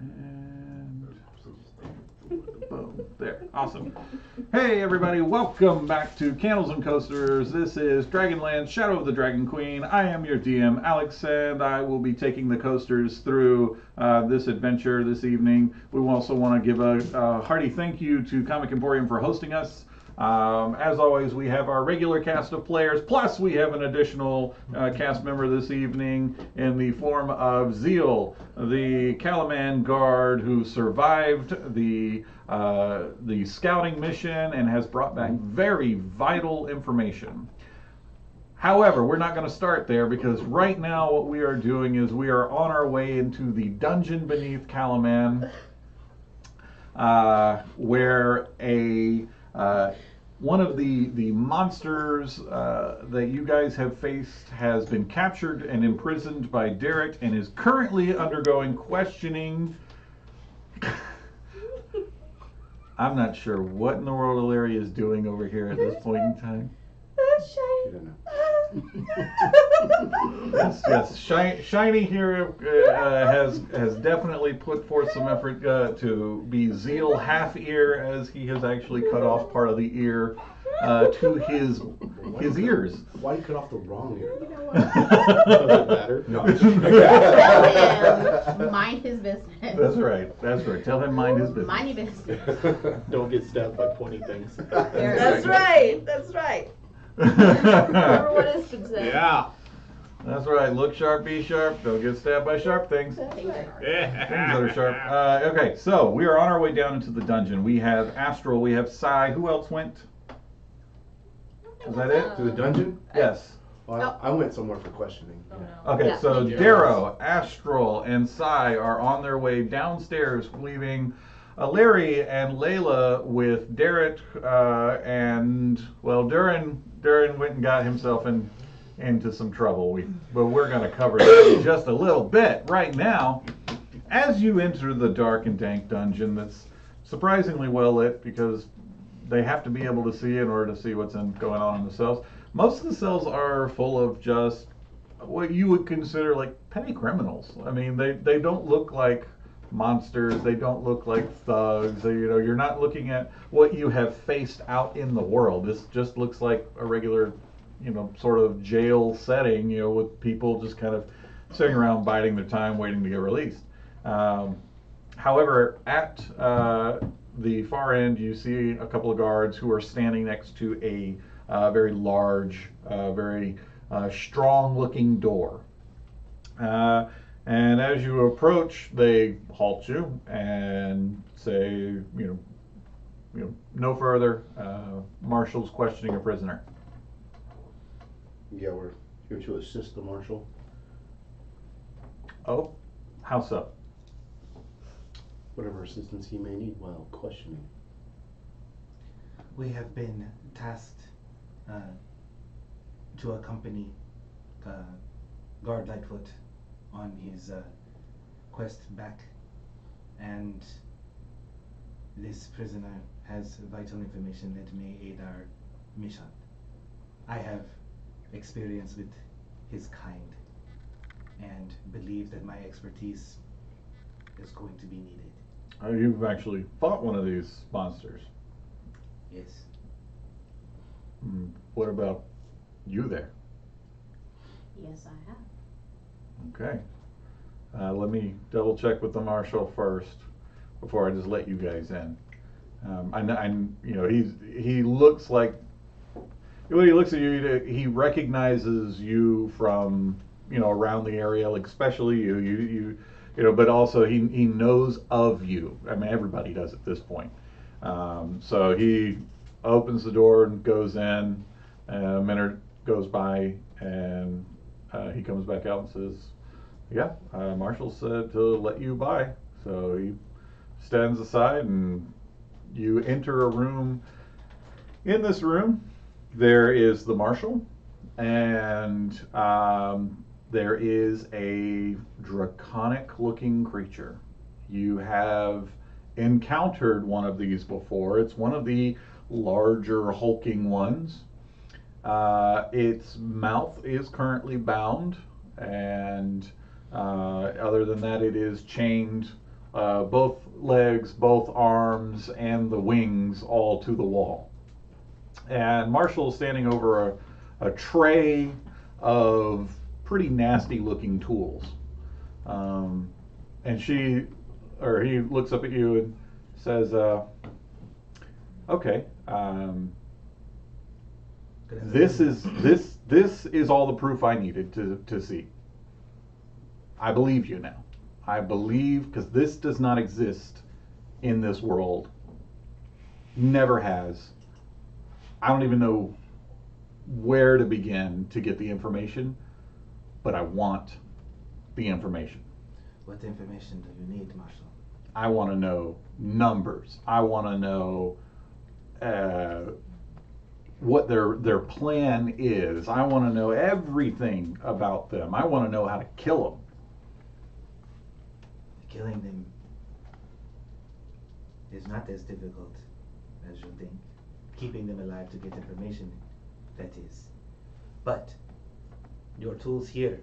And boom, there, awesome. Hey everybody, welcome back to Candles and Coasters. This is Dragonlance, Shadow of the Dragon Queen. I am your DM, Alex, and I will be taking the coasters through this adventure this evening. We also want to give a hearty thank you to Comic Emporium for hosting us. As always, we have our regular cast of players, plus we have an additional cast member this evening in the form of Zeal, the Calaman guard who survived the scouting mission and has brought back very vital information. However, we're not going to start there because right now what we are doing is we are on our way into the dungeon beneath Calaman, where one of the monsters that you guys have faced has been captured and imprisoned by Derek and is currently undergoing questioning. I'm not sure what in the world Larry is doing over here at this point in time. Yes. Shiny here has definitely put forth some effort to be Zeal half ear, as he has actually cut off part of the ear to his ears. Why you cut off the wrong ear? You know what? Does it matter? No. Tell him, mind his business. That's right. Tell him mind his business. Mind your business. Don't get stabbed by pointy things. That's right. Remember what has been said. Yeah. That's right. Look sharp, be sharp. Don't get stabbed by sharp things. Things that are sharp. Okay, so we are on our way down into the dungeon. We have Astral. We have Sai. Who else went? Is that it? To the dungeon? Yes. Well, I went somewhere for questioning. Oh, no. Okay, Yeah, so thank you. Darrow, Astral, and Sai are on their way downstairs, leaving Larry and Layla with Derek and, well, Durin went and got himself into some trouble. But we're going to cover that in just a little bit. Right now, as you enter the dark and dank dungeon that's surprisingly well lit because they have to be able to see in order to see what's going on in the cells. Most of the cells are full of just what you would consider like petty criminals. I mean, they don't look like monsters. They don't look like thugs. You're not looking at what you have faced out in the world. This just looks like a regular, sort of jail setting, with people just kind of sitting around biding their time, waiting to get released. However, at the far end, you see a couple of guards who are standing next to a very large, very strong-looking door. And as you approach, they halt you and say, no further. Marshal's questioning a prisoner. Yeah, we're here to assist the marshal. Oh, how so? Whatever assistance he may need while questioning. We have been tasked to accompany Guard Lightfoot on his quest back, and this prisoner has vital information that may aid our mission. I have experience with his kind and believe that my expertise is going to be needed. You've actually fought one of these monsters. Yes. What about you there? Yes, I have. Okay. Let me double check with the marshal first before I just let you guys in. He looks like, when he looks at you, he recognizes you from, around the area, like especially you, but also he knows of you. I mean, everybody does at this point. So he opens the door and goes in. A minute goes by, and he comes back out and says, "Yeah, Marshall said to let you by." So he stands aside, and you enter a room. In this room, there is the marshal, and there is a draconic-looking creature. You have encountered one of these before. It's one of the larger hulking ones. Its mouth is currently bound, and other than that, it is chained both legs, both arms, and the wings all to the wall. And Marshall's standing over a tray of pretty nasty looking tools. And he looks up at you and says, okay, this is all the proof I needed to see. I believe you now. I believe, because this does not exist in this world. Never has. I don't even know where to begin to get the information, but I want the information. What information do you need, Marshal? I want to know numbers. I want to know what their plan is. I want to know everything about them. I want to know how to kill them. Killing them is not as difficult as you think. Keeping them alive to get information, that is. But your tools here,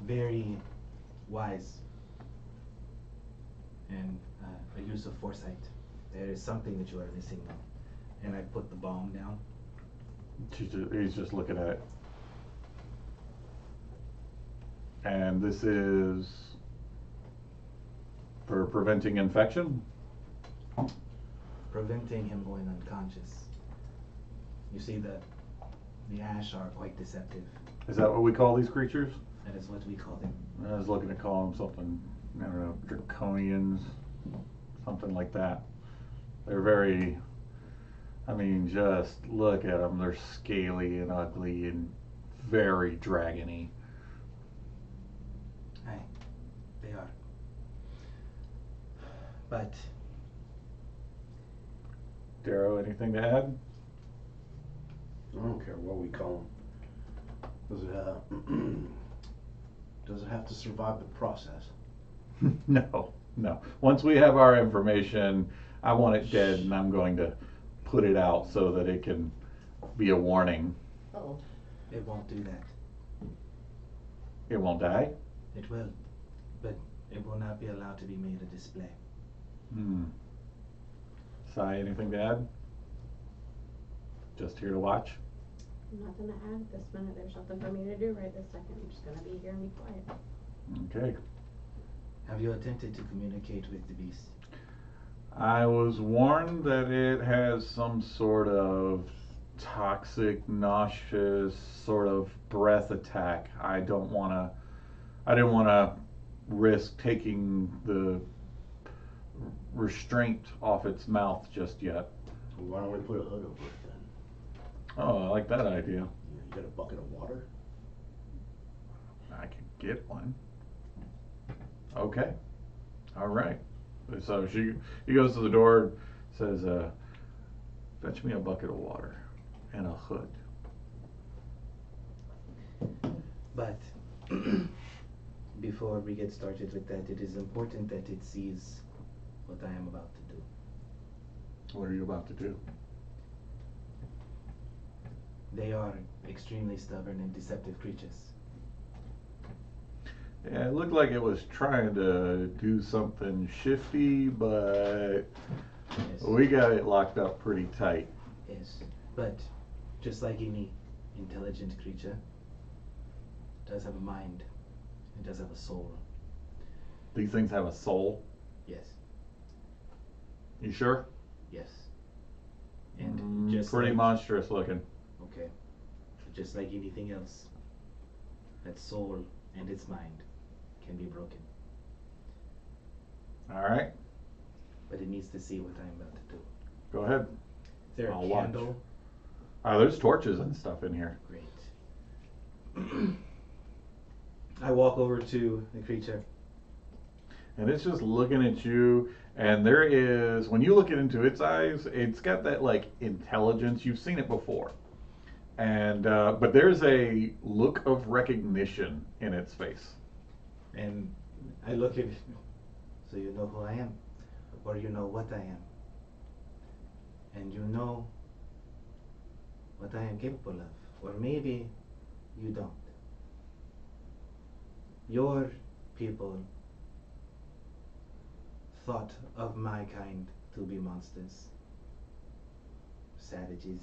very wise and a use of foresight. There is something that you are missing now. And I put the bomb down. He's just looking at it. And this is for preventing infection? Preventing him going unconscious. You see, the ash are quite deceptive. Is that what we call these creatures? That is what we call them. I was looking to call them something, I don't know, draconians, something like that. They're very, I mean, just look at them. They're scaly and ugly and very dragony. Aye, they are. But Darrow, anything to add? I don't care what we call them. Does it have to survive the process? No. Once we have our information, I want it dead, and I'm going to put it out so that it can be a warning. Oh, it won't do that. It won't die? It will, but it will not be allowed to be made a display. Sai, anything to add? Just here to watch? nothing to add at this minute. There's nothing for me to do right this second. I'm just gonna be here and be quiet. Okay. Have you attempted to communicate with the beast? I was warned that it has some sort of toxic, nauseous sort of breath attack. I didn't want to risk taking the restraint off its mouth just yet. Why don't we put a hood over it then? Oh, I like that idea. You got a bucket of water? I could get one. Okay. All right. So he goes to the door, says, fetch me a bucket of water and a hood. But before we get started with that, it is important that it sees what I am about to do. What are you about to do? They are extremely stubborn and deceptive creatures. Yeah, it looked like it was trying to do something shifty, but Yes. we got it locked up pretty tight. Yes, but just like any intelligent creature, it does have a mind. It does have a soul. These things have a soul. Yes. You sure? Yes. And just pretty like, monstrous looking. Okay. But just like anything else, that soul and its mind can be broken. All right, But it needs to see what I'm about to do. go ahead. Is there I'll a watch. candle? There's torches and stuff in here. Great. I walk over to the creature. And it's just looking at you, and there is, when you look into its eyes, it's got that like intelligence. You've seen it before. And, but there's a look of recognition in its face. And I look at it. So you know who I am, or you know what I am, and you know what I am capable of, or maybe you don't. Your people thought of my kind to be monsters, savages.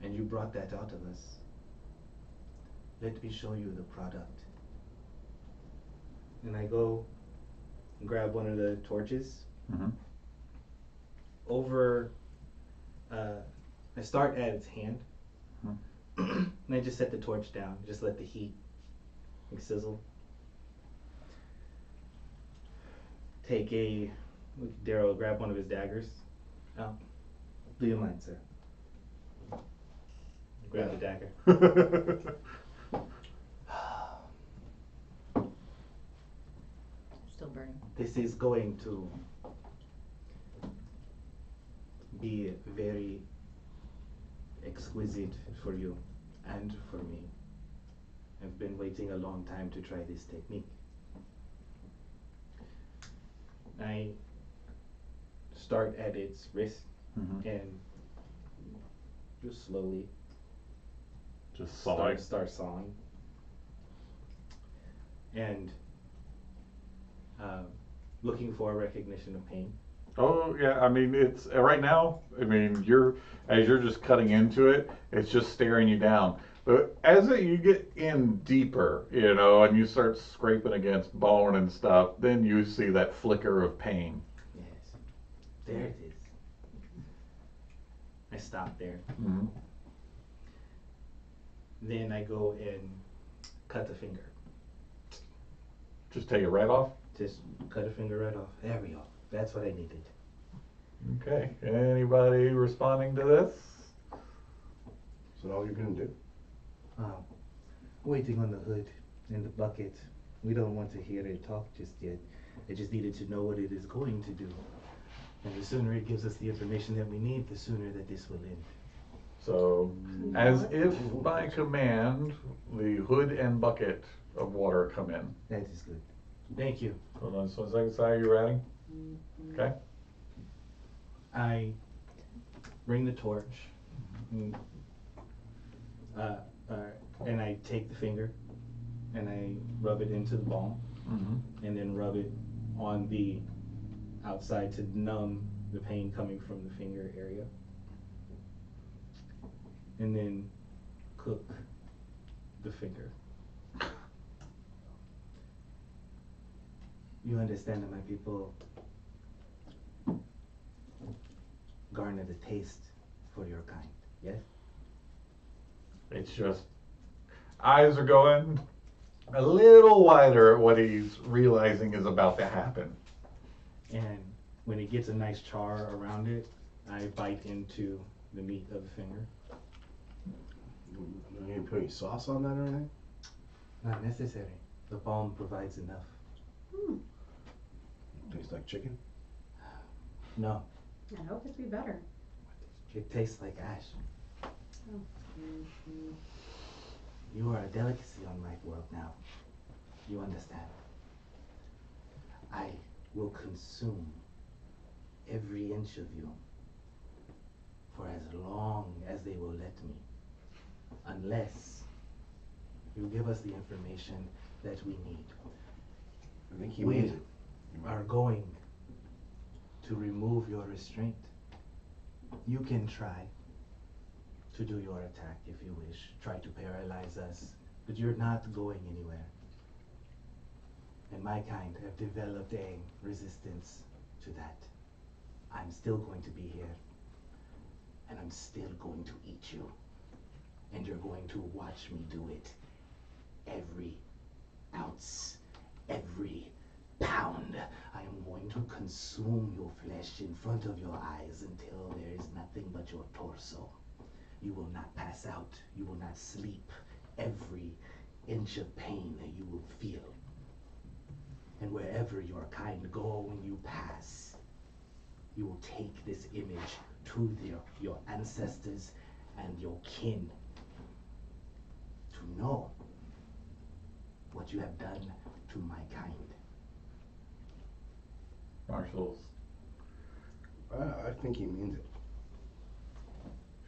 And you brought that out of us. Let me show you the product. And I go and grab one of the torches. Mm-hmm. I start at its hand. Mhm. And I just set the torch down, just let the heat like sizzle. Take Daryl grab one of his daggers. Oh, do you mind, sir? Grab the dagger. Still burning. This is going to be very exquisite for you and for me. I've been waiting a long time to try this technique. I start at its wrist Mhm. and just slowly Just sawing. start sawing. And looking for recognition of pain. Oh yeah, I mean it's right now. I mean as you're just cutting into it, it's just staring you down. But you get in deeper, and you start scraping against bone and stuff, then you see that flicker of pain. Yes, there it is. I stop there. Mm-hmm. Then I go and cut the finger. Just take it right off. Just cut a finger right off. There we go. That's what I needed. Okay. Anybody responding to this? Is that all you're gonna do? Waiting on the hood and the bucket. We don't want to hear it talk just yet. I just needed to know what it is going to do. And the sooner it gives us the information that we need, the sooner that this will end. So, as if by command, the hood and bucket of water come in. That is good. Thank you. Hold on just 1 second. Sorry, you're adding? Okay. I bring the torch. And, and I take the finger and I rub it into the bone. Mm-hmm. And then rub it on the outside to numb the pain coming from the finger area. And then cook the finger. You understand that my people garner the taste for your kind, yes? It's just eyes are going a little wider at what he's realizing is about to happen. And when it gets a nice char around it, I bite into the meat of the finger. You didn't put any sauce on that or anything? Not necessary. The balm provides enough. Tastes like chicken? No, I hope it'd be better. it tastes like ash. Oh. You are a delicacy on my world now. You understand? I will consume every inch of you for as long as they will let me, unless you give us the information that we need. I think he We means it. are going to remove your restraint. You can try to do your attack if you wish. Try to paralyze us, but you're not going anywhere. And my kind have developed a resistance to that. I'm still going to be here, and I'm still going to eat you. And you're going to watch me do it. Every ounce, every pound. I am going to consume your flesh in front of your eyes until there is nothing but your torso. You will not pass out. You will not sleep. Every inch of pain that you will feel. And wherever your kind go when you pass, you will take this image to your ancestors and your kin to know what you have done to my kind. Marshals, I think he means it.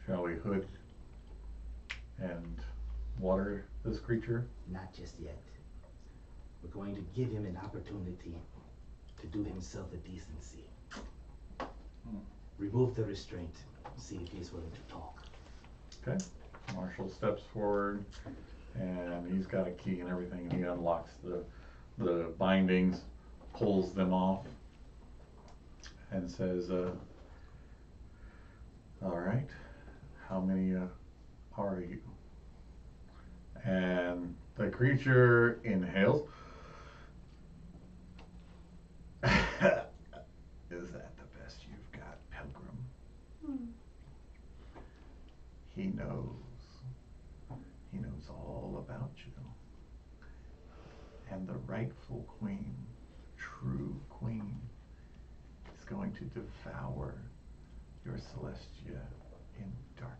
shall we hood and water this creature? Not just yet. We're going to give him an opportunity to do himself a decency. Remove the restraint. See if he's willing to talk. Okay. Marshall steps forward, and he's got a key and everything. He unlocks the bindings, pulls them off, and says, all right, how many are you? And the creature inhales. Is that the best you've got, Pilgrim? He knows. He knows all about you. And the rightful queen, true queen, is going to devour your Celestia in darkness.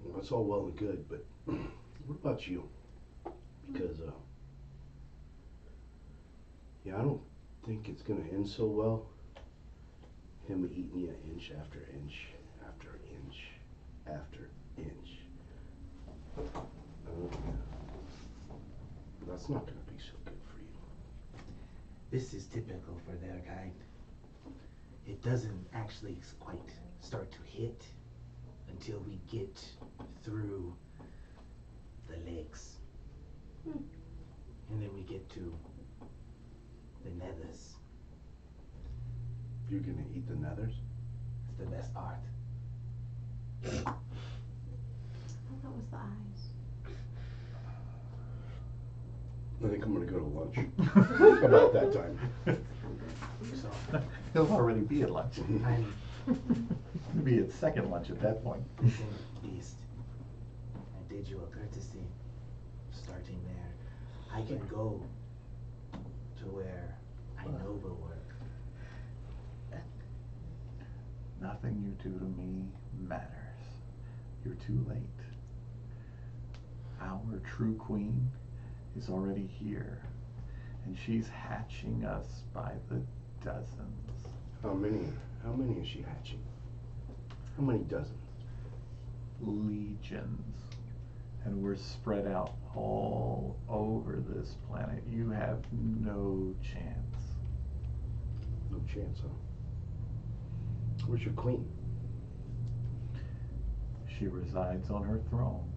Well, that's all well and good, but what about you? Because, yeah, I don't think it's gonna end so well. Him eating you inch after inch after inch after inch. That's not gonna be so good for you. This is typical for their kind. It doesn't actually quite start to hit until we get through the legs. And then we get to the nethers. You're gonna eat the nethers? It's the best part. I thought that was the eyes. I think I'm gonna go to lunch. About that time. So, He'll already be at lunch. I'm He'll be at second lunch at that point. listen, beast. I did you a courtesy starting there. I can go to where I know will work. Nothing you do to me matters. You're too late. Our true queen is already here, and she's hatching us by the dozens. How many is she hatching? How many dozens? Legions. And we're spread out all over this planet. You have no chance. No chance, huh? Where's your queen? She resides on her throne.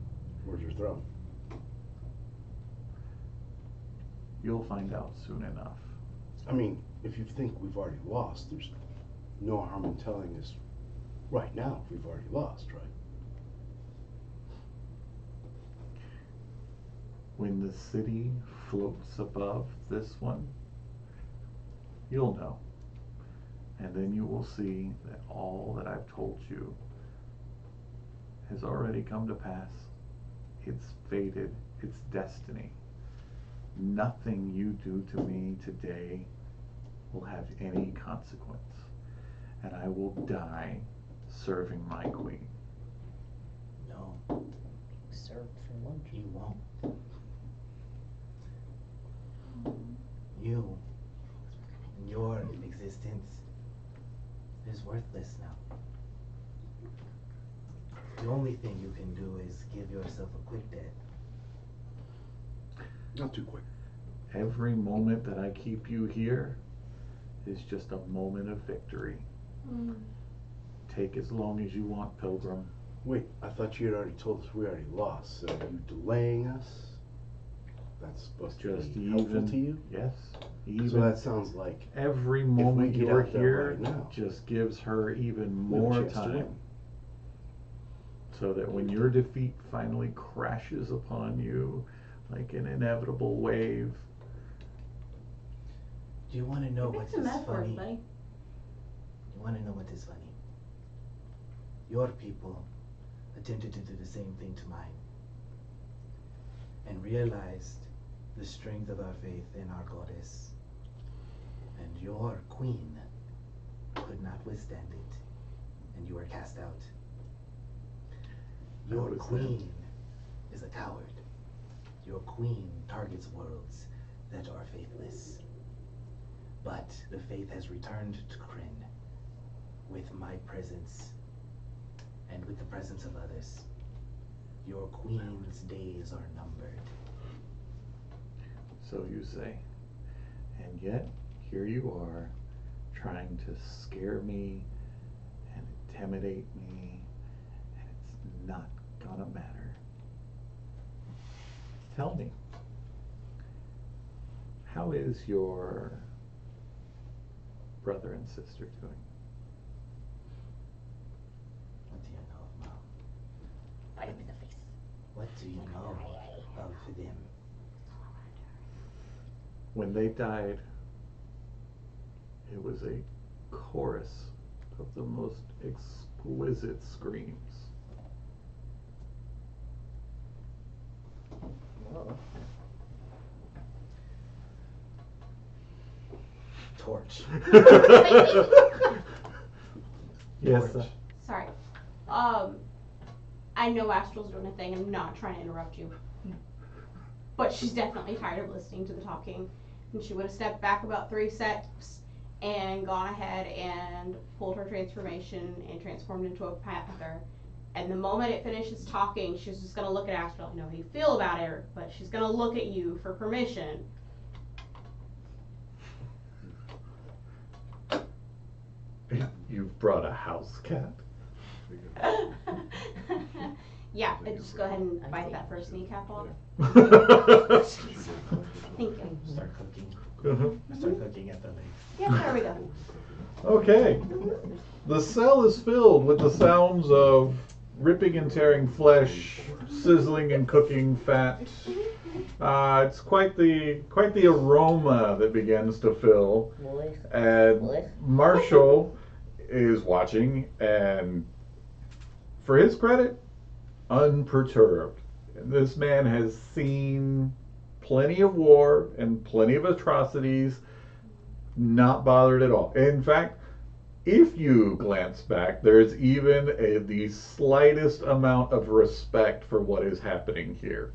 Where's your throne? You'll find out soon enough. I mean, if you think we've already lost, there's no harm in telling us right now if we've already lost, right? When the city floats above this one, you'll know. And then you will see that all that I've told you has already come to pass. It's fated, it's destiny. Nothing you do to me today will have any consequence. And I will die serving my queen. No, Served for lunch. you won't. You, your existence is worthless now. The only thing you can do is give yourself a quick death. Not too quick. Every moment that I keep you here is just a moment of victory. Take as long as you want, Pilgrim. Wait, I thought you had already told us we already lost, so are you delaying us? That's supposed to Just be helpful even, to you? yes, even. So that sounds like Every if we moment get you're out there here right now, just gives her even we have a more chance to time. win. So that when your defeat finally crashes upon you like an inevitable wave, Do you want to know Pick what some is metaphors, funny? buddy. You want to know what is funny? Your people attempted to do the same thing to mine and realized the strength of our faith in our goddess. And your queen could not withstand it, and you were cast out. Your was queen is a coward. Your queen targets worlds that are faithless. But the faith has returned to Kryn with my presence and with the presence of others, your queen's days are numbered. So you say. And yet, here you are, trying to scare me and intimidate me, and it's not gonna matter. Tell me, how is your brother and sister doing? What do you know of Mom? Bite him in the face. What do you know of them? When they died, it was a chorus of the most exquisite screams. Whoa. Torch. Yes. Torch. Sorry. I know Astral's doing a thing. I'm not trying to interrupt you. But she's definitely tired of listening to the talking. And she would have stepped back about 3 steps and gone ahead and pulled her transformation and transformed into a panther. And the moment it finishes talking, she's just going to look at Astral. I know how you feel about her, but she's going to look at you for permission. You've brought a house cat? Yeah, and just go ahead and bite that first kneecap off. Thank you. Start cooking. Uh-huh. Start cooking at the lake. Yeah, there we go. Okay. The cell is filled with the sounds of ripping and tearing flesh, sizzling and cooking fat. It's quite the aroma that begins to fill. Boys. And Marshall is watching, and for his credit, unperturbed. And this man has seen plenty of war and plenty of atrocities, not bothered at all. In fact, if you glance back, there's even the slightest amount of respect for what is happening here.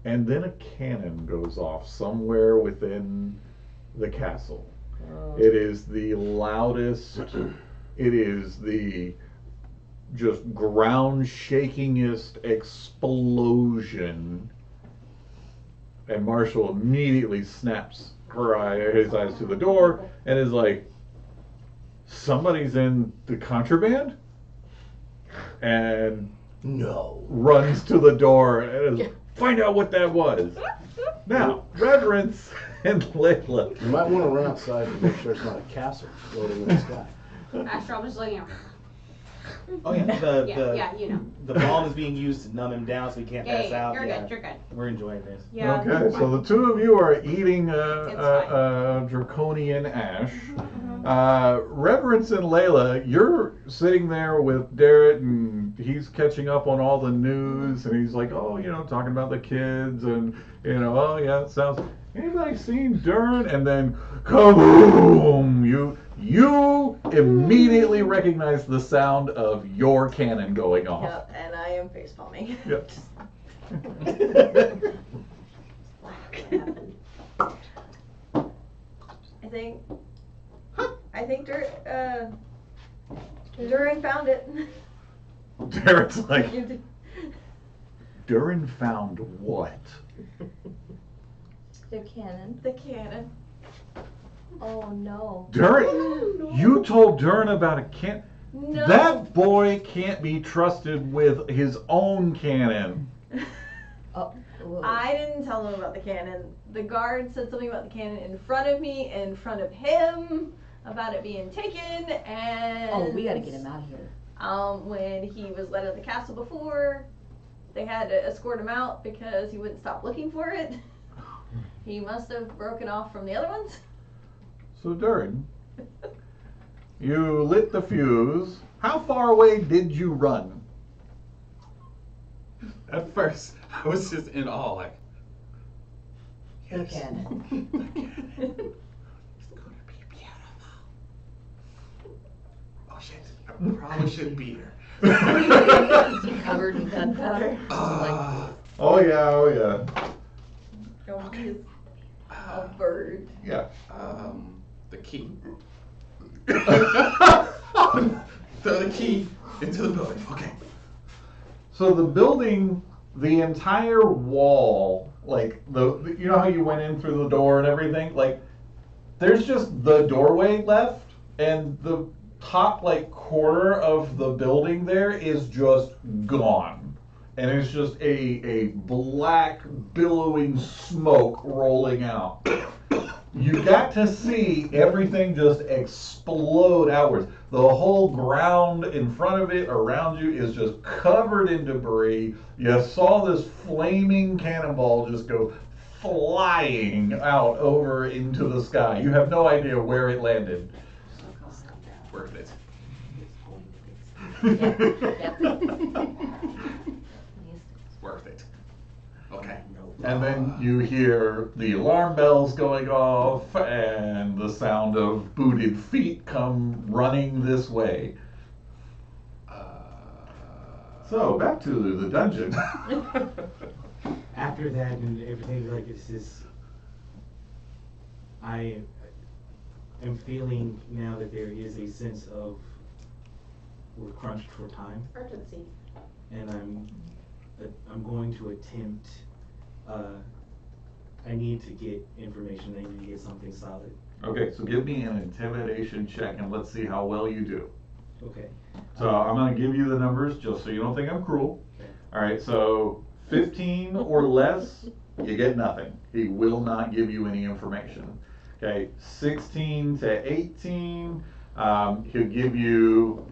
And then a cannon goes off somewhere within the castle. It is the loudest, it is the just ground shakingest explosion. And Marshall immediately snaps his eyes to the door and is like, somebody's in the contraband? And No. runs to the door and is, find out what that was. Now, Reverence and Layla. You might want to run outside to make sure it's not a castle floating in the sky. Astral, I'm just looking at Oh yeah, yeah, you know. the balm is being used to numb him down so he can't pass out. You're good, you're good. We're enjoying this. Yeah. Okay, so the two of you are eating It's a draconian ash. Reverence and Layla, you're sitting there with Darrett, and he's catching up on all the news, and he's like, oh, talking about the kids, and oh yeah, it sounds. Anybody seen Dern? And then, kaboom! You immediately recognize the sound of your cannon going off. Yep, and I am face palming. Yep. I think Durin found it. Darren's like, Durin found what? The cannon. The cannon. Oh no. Durin? You told Durin about a cannon? No. That boy can't be trusted with his own cannon. Oh. Whoa. I didn't tell him about the cannon. The guard said something about the cannon in front of me, in front of him, about it being taken, and Oh, we gotta get him out of here. when he was let out of the castle before, they had to escort him out because he wouldn't stop looking for it. He must have broken off from the other ones. So Durin, you lit the fuse. How far away did you run? At first, I was just in awe, like, The cannon. the cannon. It's gonna be beautiful. Oh shit, I probably shouldn't be here. He's covered in gunpowder. Oh yeah. Okay. A bird. Yeah. The key. The key Into the building. Okay. So the building, the entire wall, like you know how you went in through the door and everything, like there's just the doorway left, and the top like corner of the building there is just gone, and it's just a black billowing smoke rolling out. You got to see everything just explode outwards. The whole ground in front of it, around you, is just covered in debris. You saw this flaming cannonball just go flying out over into the sky. You have no idea where it landed. Worth it. Worth it. Okay. And then you hear the alarm bells going off and the sound of booted feet come running this way. So back to the dungeon. After that and everything like this, I am feeling now that there is a sense of we're crunched for time, Urgency. and I'm going to attempt. I need to get information. I need to get something solid. Okay, so give me an intimidation check and let's see how well you do. Okay. So I'm going to give you the numbers just so you don't think I'm cruel. Okay. All right, so 15 or less, you get nothing. He will not give you any information. Okay, 16 to 18, he'll give you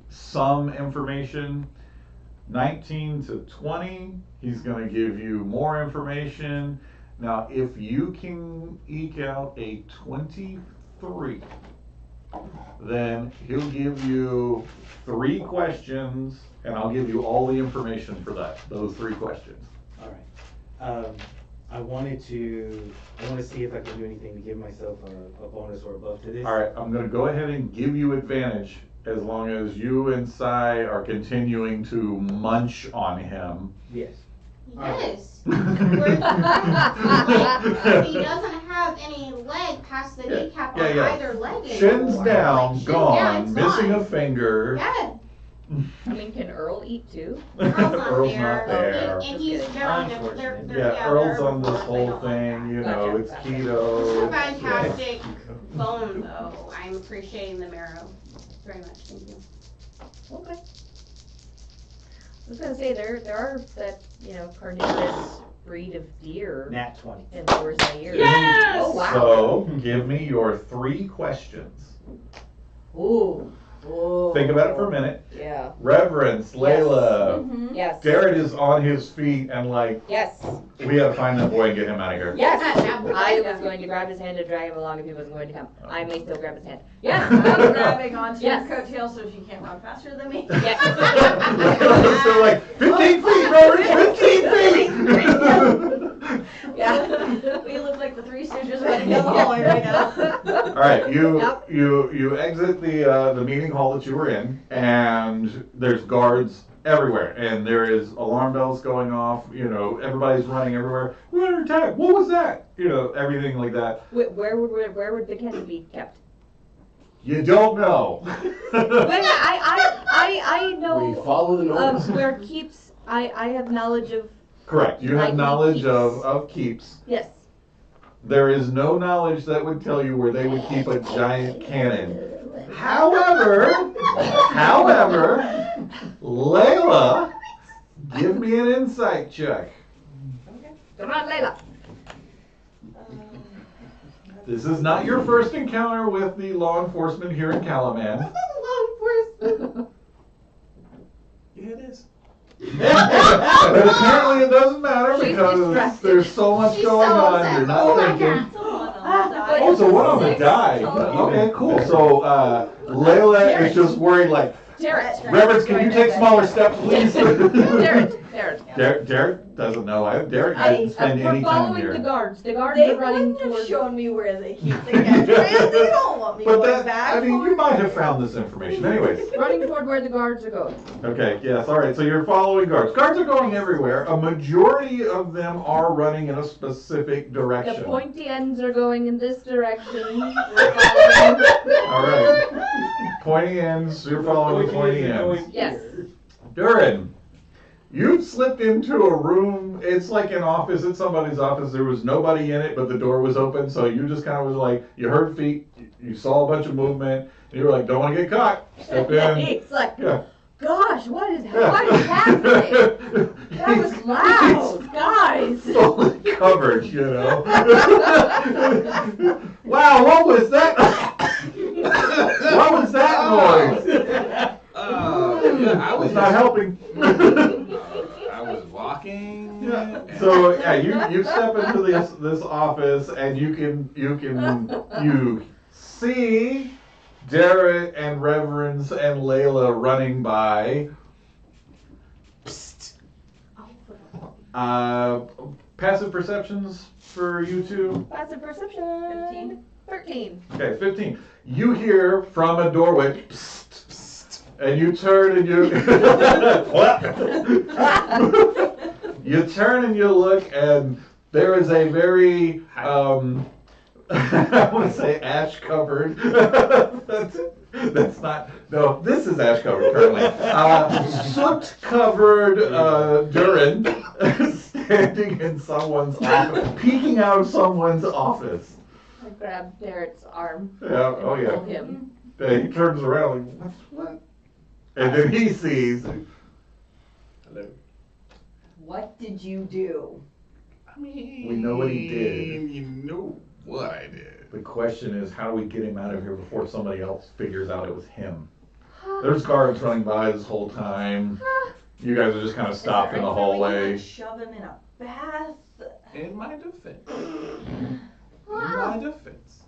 some information. 19 to 20, he's going to give you more information. Now, if you can eke out a 23, then he'll give you 3 questions, and I'll give you all the information for those 3 questions. All right. I want to see if I can do anything to give myself a bonus or a buff to this. All right, I'm going to go ahead and give you advantage as long as you and Sai are continuing to munch on him. Yes. Yes. Like, he doesn't have any leg past the kneecap on either leg anymore. Shin's down, Like, gone, it's missing gone. a finger. Yeah. I mean, can Earl eat too? Earl's not Earl's there. not there. And he's they're on the, they're, Yeah, Earl's they're on this bored. They whole don't like thing, you that. know, Gotcha, it's gotcha. keto. It's a it's- fantastic bone, though. I'm appreciating the marrow very much. Thank you. Okay. I was gonna say, there are that, carnivorous breed of deer Nat 20. in lower Zaire. Yes! Oh, wow. So, give me your 3 questions. Ooh. Ooh. Think about it for a minute. Yeah. Reverence, Layla. Mm-hmm. Yes. Garrett is on his feet and like, Yes. we gotta find that boy and get him out of here. Yes. Yeah. I was going to grab his hand and drag him along if he wasn't going to come. I may still grab his hand. Yeah, Yes. I'm grabbing onto Yes. your coattail so she can't run faster than me. Yes. So like, 15 feet, Robert, 15 feet! Yeah. We look like the Three Stooges running down the hallway right now. All right, Yep. you exit the meeting hall that you were in, and there's guards everywhere, and there is alarm bells going off. You know, everybody's running everywhere. We're under attack. What was that? You know, everything like that. Where would the candy be kept? You don't know. Well, I We know follow the of noise. where keeps. I have knowledge of. Correct. You have Likely knowledge keeps. of keeps. Yes. There is no knowledge that would tell you where they would keep a giant cannon. However, Layla, give me an insight check. Come on, Layla. This is not your first encounter with the law enforcement here in Calaman. Yeah, it is. But apparently it doesn't matter She's because distracted. there's so much She's going so on. upset. You're not Oh my thinking. God. Oh, so one on the die. Oh. Okay, cool. So Layla is just worried like, Derek. Reverend, can you take smaller steps, please? Derek. Derek doesn't know. Derek didn't spend We're any time following here. the guards. The guards They are running wouldn't have towards. shown me where they keep the catchphrase. They don't want me But going that, back. I mean, you might have found this information. Anyways. Running toward where the guards are going. Okay, yes, all right. So you're following guards. Guards are going everywhere. A majority of them are running in a specific direction. The pointy ends are going in this direction. We're following. All right. pointy ends. You're following the pointy ends. Yes. Durin, you slipped into a room. It's like an office. It's somebody's office. There was nobody in it, but the door was open. So you just kind of was like, you heard feet. You saw a bunch of movement. And you were like, don't want to get caught. Step in. He's like, Yeah. gosh, what is happening? That was loud, guys. Fully covered, you know. Wow, what was that? What was that noise? Yeah, I was not helping. I was walking. Yeah. So yeah, you step into this office and you see Derek and Reverence and Layla running by. Passive perceptions for you two. Passive perception. 13. Okay, 15. You hear from a doorway, psst, psst, and you turn and you you turn and you look, and there is a very I want to say ash covered. That's not. No, this is ash covered currently. Soot covered Durin standing in someone's office, peeking out of someone's office. I grab Barrett's arm. Yeah. And Oh yeah. pull him. He turns around like, what? And then he sees. Hello. What did you do? I mean, We know what he did. You know what I did. The question is, how do we get him out of here before somebody else figures out it was him? There's guards running by this whole time. You guys are just kind of stopped in the hallway. Shove him in a bath. In my defense. In my defense.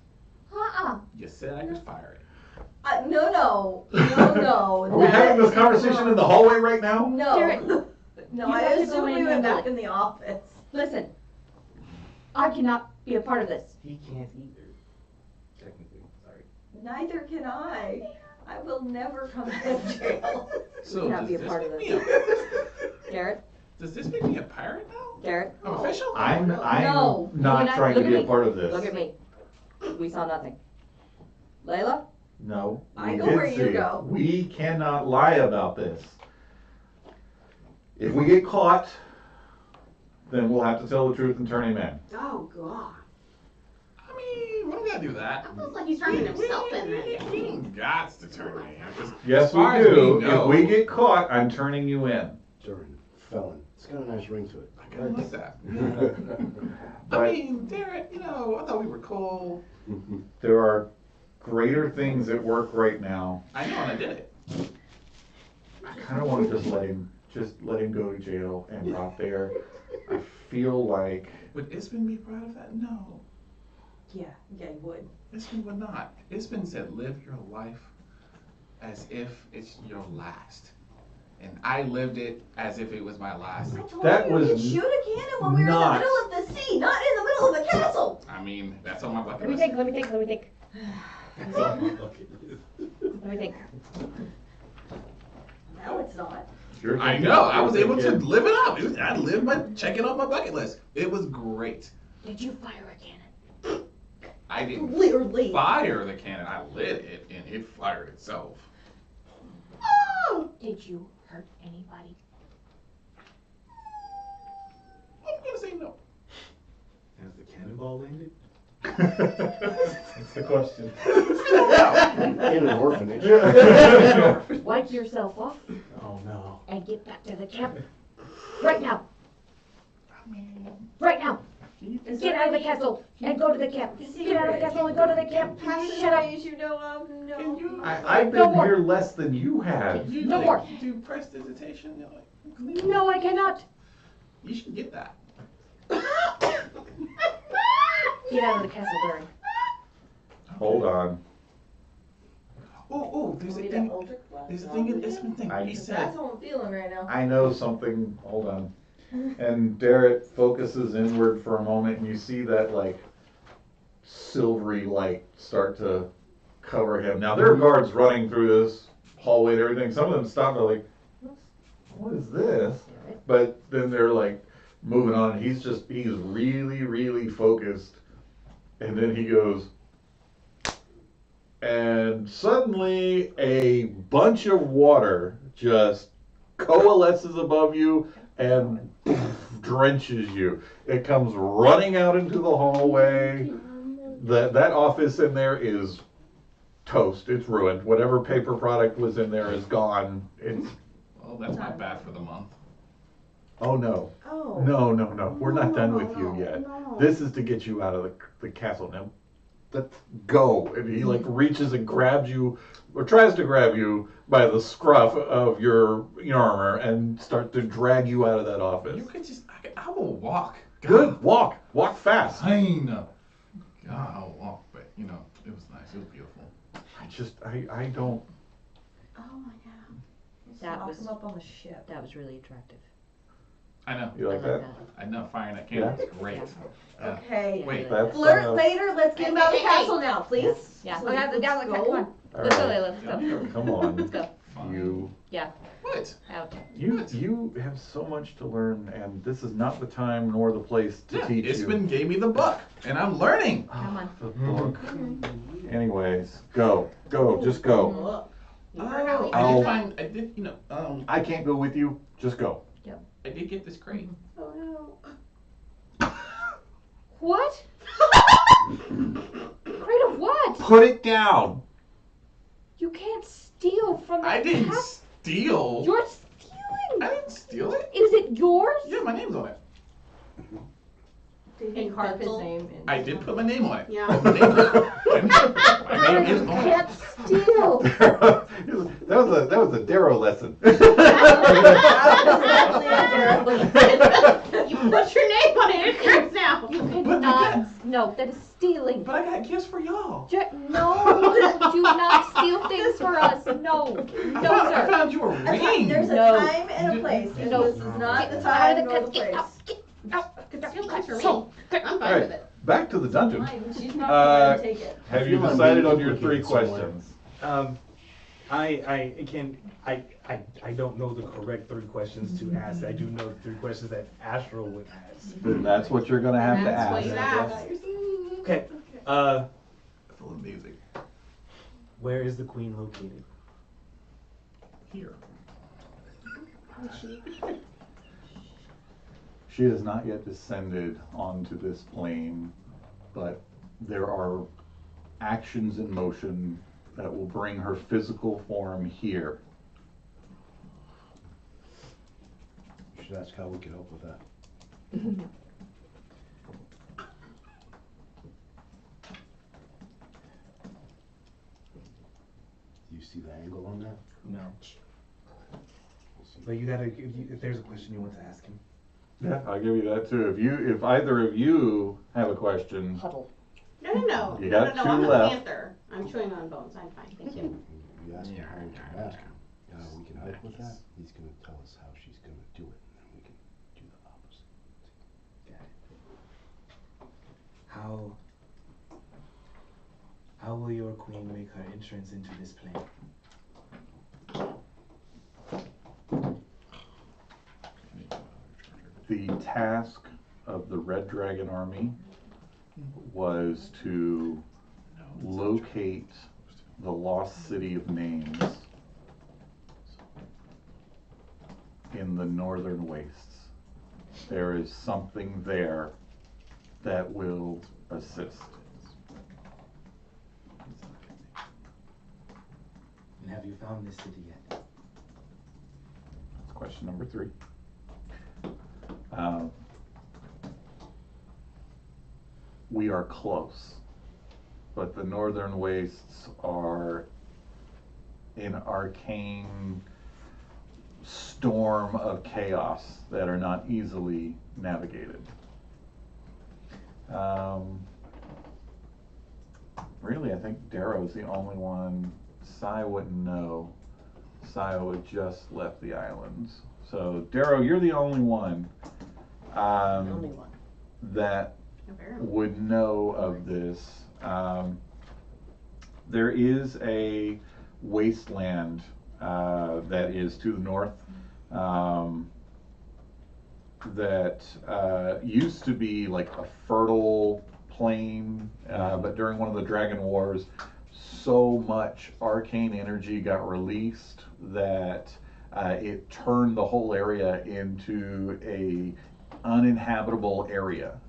You said I could fire it. No. Are we having this conversation in the hallway right now? No. Derek, No, you I have to assume go we in went back mentally. in the office. Listen, I cannot be a part of this. He can't either. Technically, sorry. Neither can I. I will never come out of jail. So cannot does be a this part of make this. me a- Garrett, Does this make me a pirate now? Garrett, I'm official? I'm No. not Look trying to at be a me. part of this. look at me. We saw nothing. Layla, No. I we go did where you see. go. We cannot lie about this. If we get caught, then we'll have to tell the truth and turn him in. Oh god. I mean, we don't gotta do that. That feels like he's turning himself in then. We don't got to turn me in. 'Cause Yes, as far we as do. know- If we get caught, I'm turning you in. Durin, felon. It's got a nice ring to it. I kind of like that. I But mean, Derek, I thought we were cool. there are greater things at work right now. I know, and I did it. I kind of want to just let him go to jail and rot there. I feel like Would Ispen be proud of that? No. Yeah, you would. Ispen would not. Ispen said, live your life as if it's your last. And I lived it as if it was my last. I told That you was we could shoot a cannon when we were in the not- middle of the sea, not in the middle of a castle. I mean, that's on my bucket let me list. think. That's all my bucket list. Let me think. No, it's not. you're I thinking- know. I was you're able to thinking- live it up. I lived by checking off my bucket list. It was great. Did you fire a cannon? I didn't Clearly. fire the cannon. I lit it, and it fired itself. Did you hurt anybody? I'm gonna say no. Has the cannonball landed? That's the question. In an orphanage. Wipe yourself off Oh no. and get back to the camp. Right now. I mean, Right now. Get out of the castle and go to the camp. Get out of the castle and go to the camp. Shut up. Passageways you know of, can no. you, I've No been more. here less than you have. can you No like, more. do prestidigitation? No, I cannot. You should get that. Get out of the castle, Durin. Hold on. Oh, there's a thing. There's a thing in Ispen thing. He said, That's how I'm feeling right now. I know something. Hold on. And Derek focuses inward for a moment, and you see that like silvery light start to cover him. Now there are guards running through this hallway and everything. Some of them stop and are like, "What is this?" But then they're like moving on. He's really, really focused. And then he goes, and suddenly a bunch of water just coalesces above you and drenches you. It comes running out into the hallway. That office in there is toast. It's ruined. Whatever paper product was in there is gone. It's Well, that's not bad for the month. oh no. Oh. No. We're not done with you No. yet. This is to get you out of the castle. Now, let's go. And he like reaches and grabs you, or tries to grab you by the scruff of your armor and start to drag you out of that office. You could just, I will walk. Good. Walk fast. Fine. God, I'll walk, but it was nice. It was beautiful. I don't. Oh my god. That Lock was- him up on the ship. That was really attractive. I know. You like I that? I know. Firing that cannon is great. Yeah. Okay. Wait. That's Flirt later. Let's get him out of the castle now, please. Yeah. So Okay, let's come go. on. All Let's go, right. Layla. Let's go. Come on. Let's go. Fine. You What? Out. you have so much to learn, and this is not the time nor the place to teach you. Ispen gave me the book, and I'm learning. Come on. The book. Anyways, go, just go. Look. You heard I how he I'll- did said find. I did. I can't go with you. Just go. I did get this crate. Oh no. What? Crate of what? Put it down. You can't steal from the I didn't cas- steal. You're stealing. I didn't steal it. Is it yours? Yeah, my name's on it. Did In he card put his pencil? name in? I did put my name on it. Yeah. My name is You on can't it. steal. that was a Darrow lesson. You put your name on it, it counts now. You But cannot. No, that is stealing. But I got gifts for y'all. No, do not steal things for us. No, I no, found, I sir. found you a ring. There's a No. time and a place, and No. this is not the Get out time of nor the the get place. out, get out, get out. Steal things for me. So, I'm fine Alright. with it. Back to the dungeon. Fine, she's not Uh, gonna take it. Have you I feel like decided I'm on your three duplicating somewhere. questions? I don't know the correct 3 questions to ask. I do know 3 questions that Astral would ask. Then that's what you're gonna have to That's what ask. you asked. Okay. Full of music. Where is the queen located? Here. She has not yet descended onto this plane, but there are actions in motion that will bring her physical form here. You should ask how we can help with that. You see the angle on that? No. We'll see. But you gotta, if there's a question you want to ask him. Yeah, I'll give you that too. If either of you have a question, huddle. No. You got no, two I'm left. a panther. I'm chewing on bones. I'm fine. Thank you. You ask him how we can ask him, how we can help with that, he's gonna tell us how she's gonna do it, and then we can do the opposite. How will your queen make her entrance into this plane? the task of the Red Dragon Army was to locate the lost city of Names in the northern wastes. There is something there that will assist. And have you found this city yet? That's question number 3. We are close, but the northern wastes are an arcane storm of chaos that are not easily navigated. Really, I think Darrow's the only one. Sai wouldn't know. Sai would just left the islands. So, Darrow, you're the only one Only one. that Apparently. would know of this. There is a wasteland that is to the north that used to be like a fertile plain, but during one of the Dragon Wars, so much arcane energy got released that it turned the whole area into a uninhabitable area.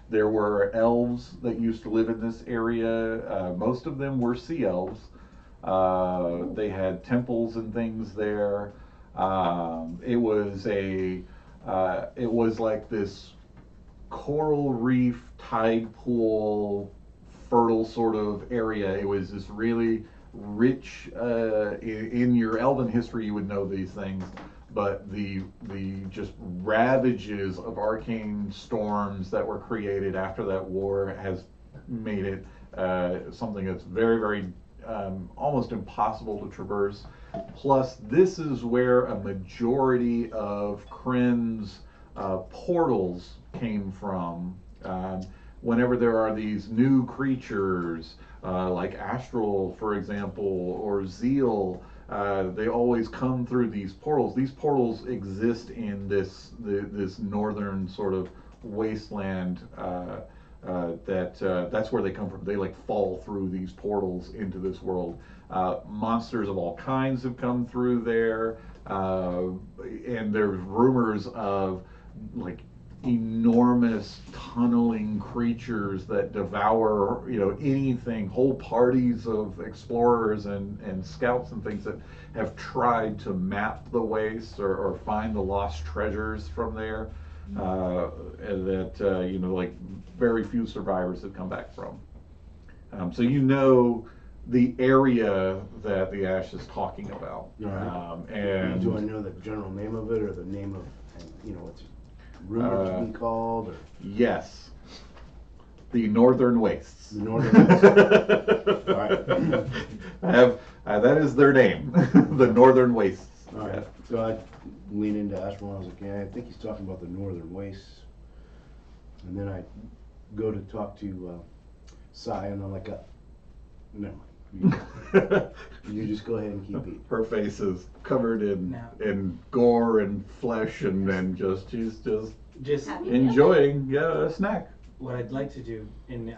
There were elves that used to live in this area. Most of them were sea elves. They had temples and things there. It was like this coral reef, tide pool, fertile sort of area. It was this really rich. In your elven history, you would know these things, but the just ravages of arcane storms that were created after that war has made it something that's very, very almost impossible to traverse. Plus, this is where a majority of Kryn's portals came from. Whenever there are these new creatures, like Astral, for example, or Zeal, they always come through these portals. These portals exist in this northern sort of wasteland. That's where they come from. They like fall through these portals into this world. Monsters of all kinds have come through there, and there's rumors of like enormous tunneling creatures that devour, anything. Whole parties of explorers and scouts and things that have tried to map the wastes or find the lost treasures from there. Like very few survivors have come back from. So the area that the Ash is talking about. Right. And do I know the general name of it or the name of, what's rumored to be called? Or? Yes. The Northern Wastes. The Northern Wastes. All right. That is their name. The Northern Wastes. All right. So I lean into Ashwell and I was like, yeah, I think he's talking about the Northern Wastes. And then I go to talk to Sai and I'm like, never mind. You just go ahead and keep eating. Her face is covered in gore and flesh, and then she's just enjoying a snack. What I'd like to do, and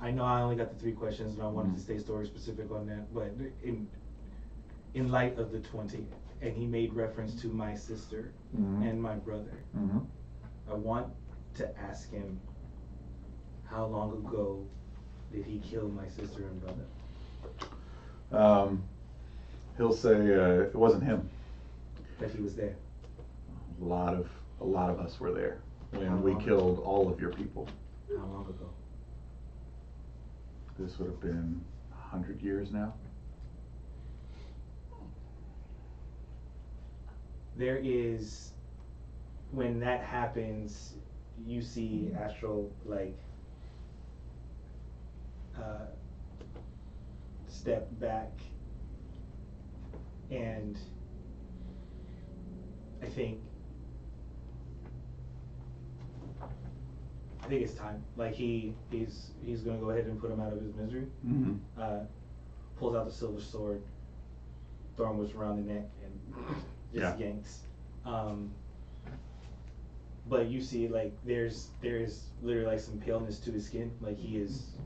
I know I only got the 3 questions, and I wanted to stay story specific on that, but in light of the 20, and he made reference to my sister and my brother, I want to ask him, how long ago did he kill my sister and brother? He'll say it wasn't him. That he was there. A lot of us were there when we killed all of your people. How long ago? This would have been 100 years now. There is, when that happens, you see Astral step back, and I think it's time. Like he's gonna go ahead and put him out of his misery. Pulls out the silver sword, Thornwoods around the neck, and just yanks. But you see, there's literally some paleness to his skin. Like he is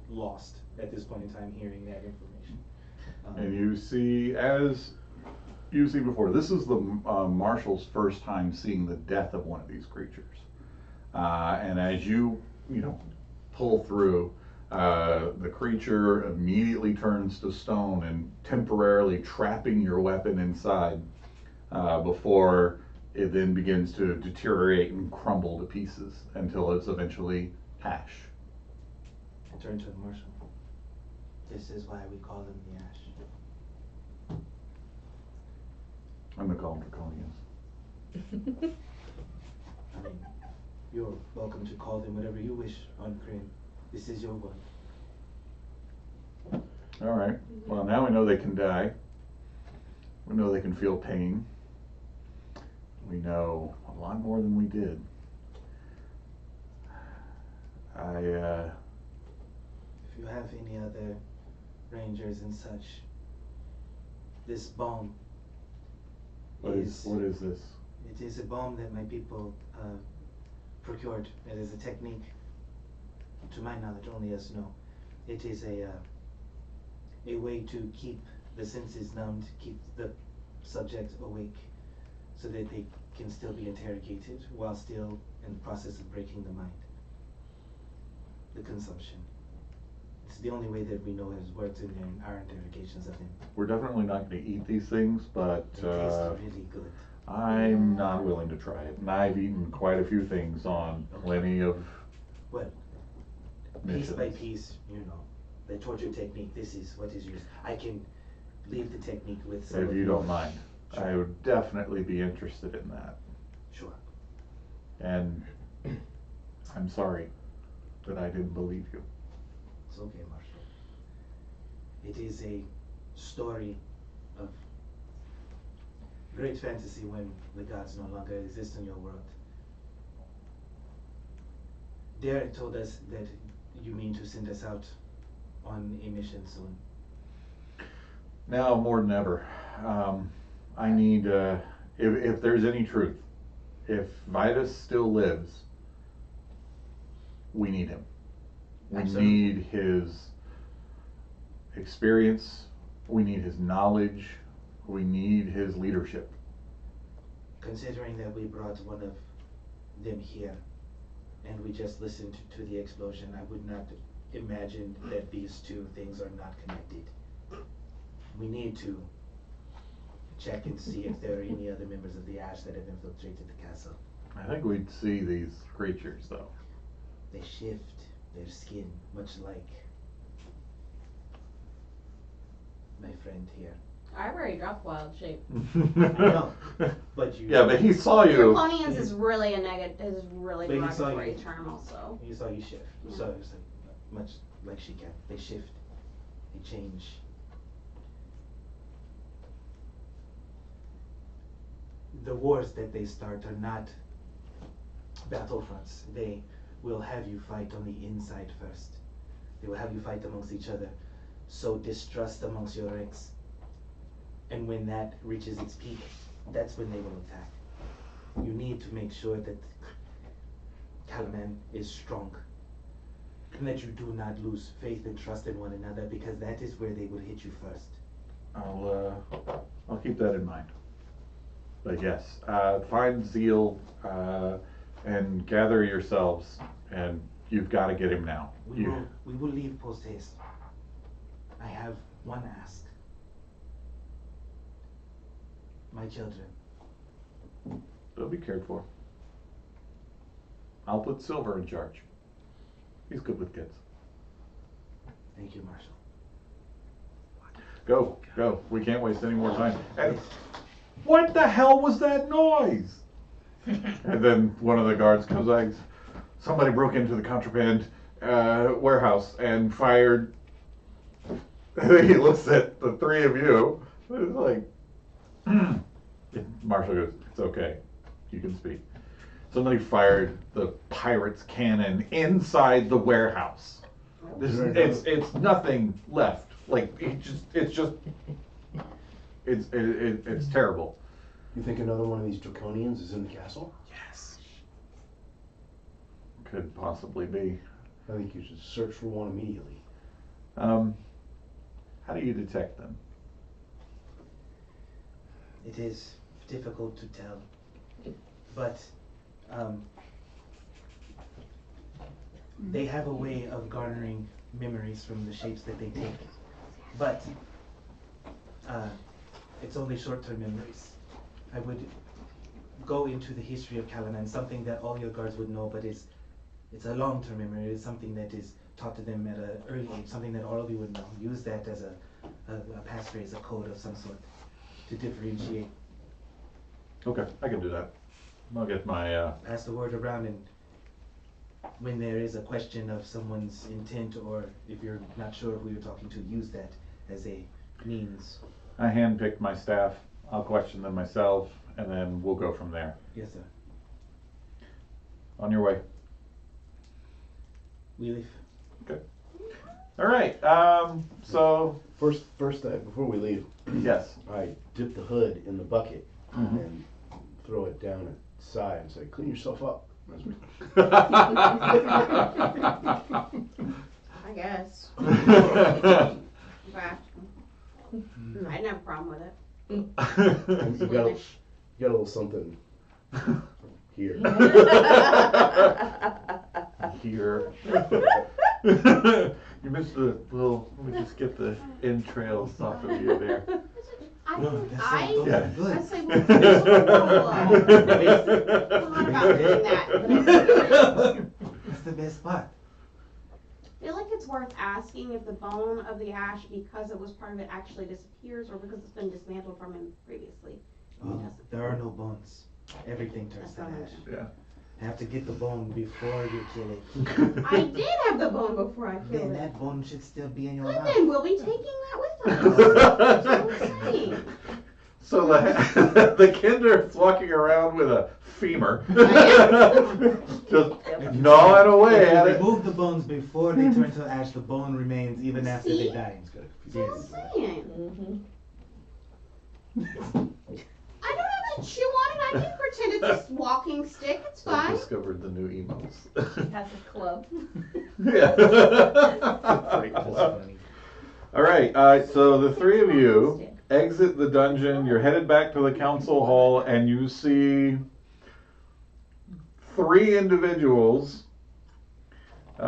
lost at this point in time hearing that information. And you see, as you see before, this is the Marshal's first time seeing the death of one of these creatures. And as you pull through, the creature immediately turns to stone and temporarily trapping your weapon inside before it then begins to deteriorate and crumble to pieces until it's eventually ash. I turn to the Marshal. This is why we call him the Ash. I'm gonna call him Draconians. I mean, you're welcome to call them whatever you wish on Kryn. This is your world. All right. Well, now we know they can die. We know they can feel pain. We know a lot more than we did. If you have any other rangers and such, this bomb. What is this? It is a bomb that my people procured. It is a technique, to my knowledge, only us know. It is a a way to keep the senses numbed, keep the subject awake, so that they can still be interrogated while still in the process of breaking the mind. The consumption. It's the only way that we know has worked in our interrogations of him. We're definitely not going to eat these things, but They taste really good. I'm not willing to try it. And I've eaten quite a few things on plenty of Well, missions. piece by piece, the torture technique, this is what is used. I can leave the technique with some If of you don't mind, Sure. I would definitely be interested in that. Sure. And I'm sorry that I didn't believe you. It's okay, Marshal. It is a story of great fantasy when the gods no longer exist in your world. Derek told us that you mean to send us out on a mission soon. Now more than ever, I need, if there's any truth, if Vitus still lives, we need him. We Absolutely. need his experience, we need his knowledge, we need his leadership. Considering that we brought one of them here and we just listened to the explosion, I would not imagine that these two things are not connected. We need to check and see if there are any other members of the Ash that have infiltrated the castle. I think we'd see these creatures though. They shift their skin, much like my friend here. I've already dropped wild shape. know, but you- Yeah, but he saw you. Draconians is really a negative, is really But he saw derogatory you. term also. You saw you shift. You Yeah. saw it was like, much like she can. They shift. They change. The wars that they start are not battlefronts. They will have you fight on the inside first. They will have you fight amongst each other. Sow distrust amongst your ranks. And when that reaches its peak, that's when they will attack. You need to make sure that Calaman is strong. And that you do not lose faith and trust in one another, because that is where they will hit you first. I'll keep that in mind. But yes, find Zeal and gather yourselves, and you've got to get him now. We will leave post haste. I have one ask. My children. They'll be cared for. I'll put Silver in charge. He's good with kids. Thank you, Marshal. Go. We can't waste any more time. And what the hell was that noise? And then one of the guards comes like, somebody broke into the contraband warehouse and fired. He looks at the three of you. It's like, Marshall goes, it's okay. You can speak. Somebody fired the pirate's cannon inside the warehouse. It's nothing left. Like it's terrible. You think another one of these draconians is in the castle? Yes. Could possibly be. I think you should search for one immediately. How do you detect them? It is difficult to tell, but they have a way of garnering memories from the shapes that they take, but it's only short-term memories. I would go into the history of Calaman, something that all your guards would know, but it's a long-term memory. It's something that is taught to them at an early age, something that all of you would know. Use that as a passphrase, a code of some sort to differentiate. Okay, I can do that. I'll get my Pass the word around, and when there is a question of someone's intent, or if you're not sure who you're talking to, use that as a means. I handpicked my staff. I'll question them myself, and then we'll go from there. Yes, sir. On your way. We leave. Okay. All right. So First, before we leave, yes. I dip the hood in the bucket and throw it down at Sai and say, "Clean yourself up." As we- I guess. In fact, I didn't have a problem with it. You got a little something here. Here. You missed the little. Let me just get the entrails off of you there. No, that's I those Yeah. are good. I say, well, thought about doing that, but I feel That's the best part. like it's worth asking if the bone of the ash, because it was part of it, actually disappears, or because it's been dismantled from him previously. There are no bones. Everything turns to That's not ash. Yeah. I have to get the bone before you kill it. I did have the bone before I Then killed it. that bone should still be in your Good, mouth. then we'll be taking that with us. That's what I'm saying. So the kinder's walking around with a femur, just gnawing away If you at it. remove the bones before they turn to ash, the bone remains even after they See? die. That's what I'm saying. I don't have to chew on it. I can pretend it's a walking stick. It's I fine. discovered the new emotes. Has a club. Yeah. That's funny. All right, so the three of you exit the dungeon. You're headed back to the council hall, and you see three individuals who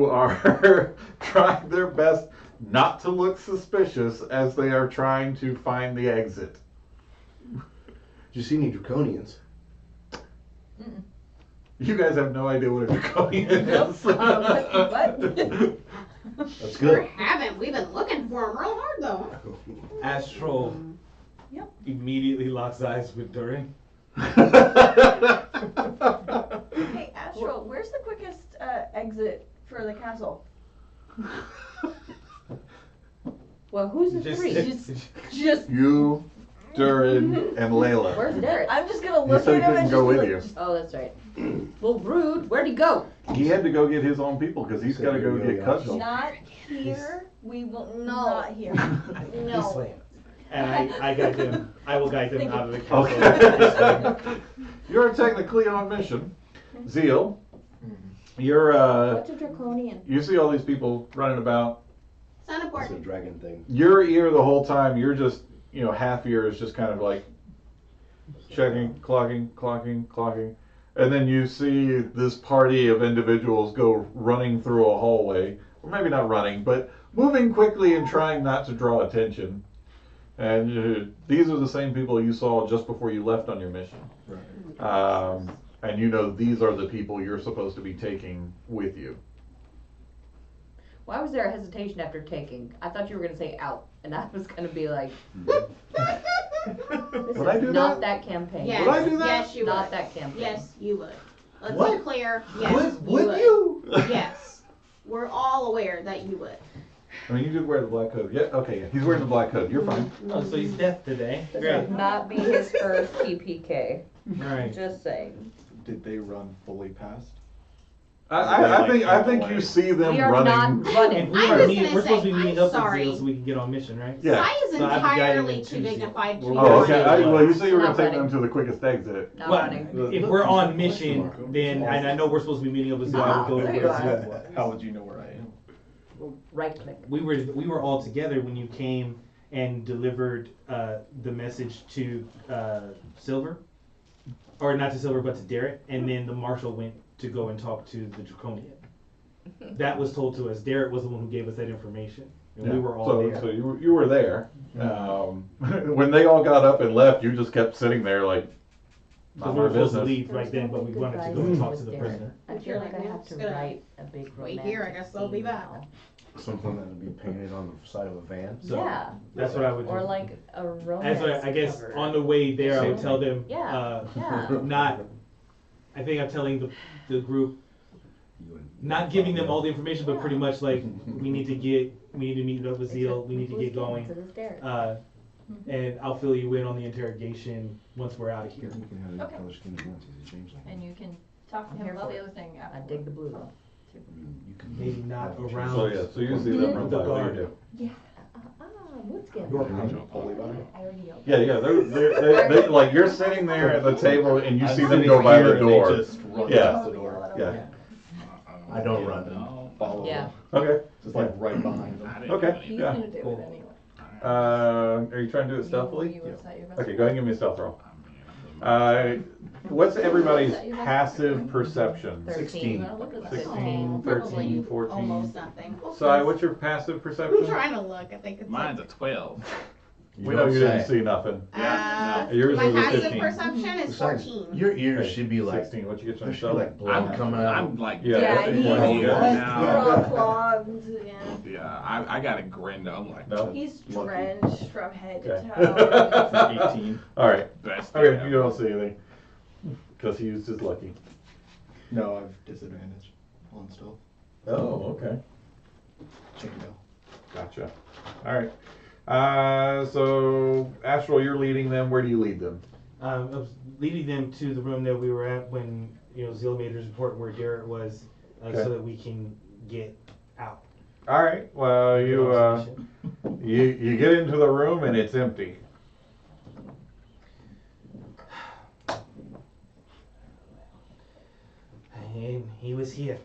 are trying their best not to look suspicious as they are trying to find the exit. Did you see any draconians? You guys have no idea what a draconian is. What? That's Sure good. haven't. We've been looking for them real hard though. Astral Yep. immediately locks eyes with Durin. Hey, Astral, where's the quickest exit for the castle? Well, who's the three? Just. You, Durin, and Layla. Where's Derek? I'm just gonna He look said at he him couldn't and go just with be you. like, Oh, that's right. Well, rude. Where'd he go? He had to go get his own people because he's got to go get Cudgel. not here. We will No. not here. This No. way. And I guide him. I will guide him out of the castle. Okay. You're technically on mission. Zeal, you're What's a draconian? you see all these people running about. It's not It's a important. dragon thing. Your ear the whole time, you're just, half ear is just kind of like checking, clocking. And then you see this party of individuals go running through a hallway. Or maybe not running, but moving quickly and trying not to draw attention. And these are the same people you saw just before you left on your mission. And these are the people you're supposed to be taking with you. Why was there a hesitation after taking? I thought you were gonna say out, and I was gonna be like, this Would I is do not that? that campaign. Yes. Would I do that? Yes, you Not would. that campaign. Yes, you would. Let's be What? clear. Yes, Would you? Yes. We're all aware that you would. I mean, you did wear the black coat. Yeah, okay, yeah. He's wearing the black coat. You're fine. Oh, so he's deaf today. This Great. would not be his first PPK. Right. Just saying. Did they run fully past? I think you see them We are running. not And running. we I are was meeting, gonna we're supposed to say, be meeting I'm up with sorry. Zeal so we can get on mission, right? Yeah. Sai is So I'd be guiding entirely them too to dignified to Zeal. be Oh, okay. running. Well, you said you were going Not to take running. them to the quickest exit. Not Well, running. if we're on mission, then, and I know we're supposed to be meeting up with Zeal, I would go to there you where are. Zeal was. How would you know where I am? Right click. We were all together when you came and delivered the message to Silver, or not to Silver, but to Derek, and then the marshal went to go and talk to the Draconian. That was told to us. Derek was the one who gave us that information, and we were all so, there. So you were there. When they all got up and left, you just kept sitting there like, Because not we my were supposed to business. leave right then, but we wanted to go and talk to the prisoner. I feel like I have to write a big Wait romantic here, I guess they'll be scene back. now. Something that would be painted on the side of a van. So Yeah. that's what I would do. Or like a romance As I guess cover. on the way there, I would tell them, Yeah, yeah. not. I think I'm telling the group, not giving them all the information, but pretty much like we need to meet up with Zeal, we need to get going, So this Derek. and I'll fill you in on the interrogation once we're out of here. You can have any Okay. color skin you want, he's a changeling. And you can talk to I'm him here about for the it. other thing I afterwards. dig the blue though. I mean, you can Maybe not have a around. So yeah, so you see them run by. What do you do? Wood skin. Your Holy Bible. I already yelled. Yeah, they're like you're sitting there at the table and you I'm see them sitting go by here the and they door. just run Yeah. past the door. Yeah. I don't run. I'll follow Yeah. them. Okay. Just like right behind them. I didn't Okay. do anything. He's Yeah. gonna do Cool. it anyway. Are you trying to do it stealthily? You was that your best Okay, go ahead and give me a stealth roll. I mean, What's everybody's passive perception? 13. Well, look at 16, that. 13, 14. Almost nothing. Sai, what's your passive I'm perception? trying to look. I think it's mine's a 12. We know you didn't see nothing. Yeah, Yours my is a passive 15. perception is Besides, 14. your ears Okay, should be like, 16. What you get there from should be yourself? like blood coming out. I'm like, Yeah, Yeah, that's he's one. Okay. we're all clogged. Yeah. yeah, I got a grin though. I'm like, No? He's Lucky. drenched from head to Okay. toe. 18. All right. best. Okay, you don't see anything. Because he used his lucky. No, I've disadvantage on stealth. Oh, okay. Chain mail. Gotcha. All right. So, Astral, you're leading them. Where do you lead them? I was leading them to the room that we were at when, Zeal made his report where Garrett was, Okay. so that we can get out. All right. Well, you get into the room and it's empty. And he was here.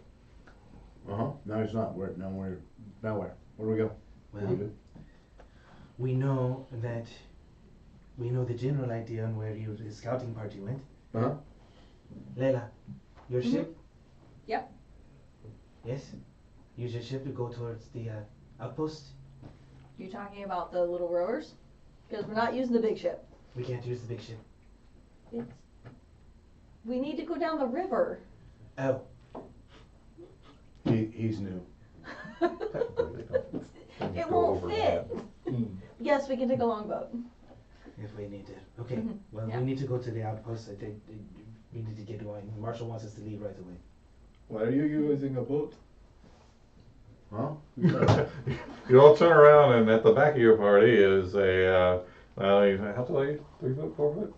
No, he's not. Now where? Where do we go? Well, we know the general idea on where your scouting party went. Uh-huh. Layla, your ship? Yep. Yes? Use your ship to go towards the outpost? You talking about the little rowers? Because we're not using the big ship. We can't use the big ship. We need to go down the river. Oh, He's new. Technically, they don't It go won't over fit. that. Yes, we can take a longboat. if we need it. Okay, Mhm. well, Yeah. we need to go to the outpost. I think we need to get going. Marshall wants us to leave right away. Why are you using a boat? Huh? You all turn around, and at the back of your party is a, how tall are you? 3 foot, 4 foot?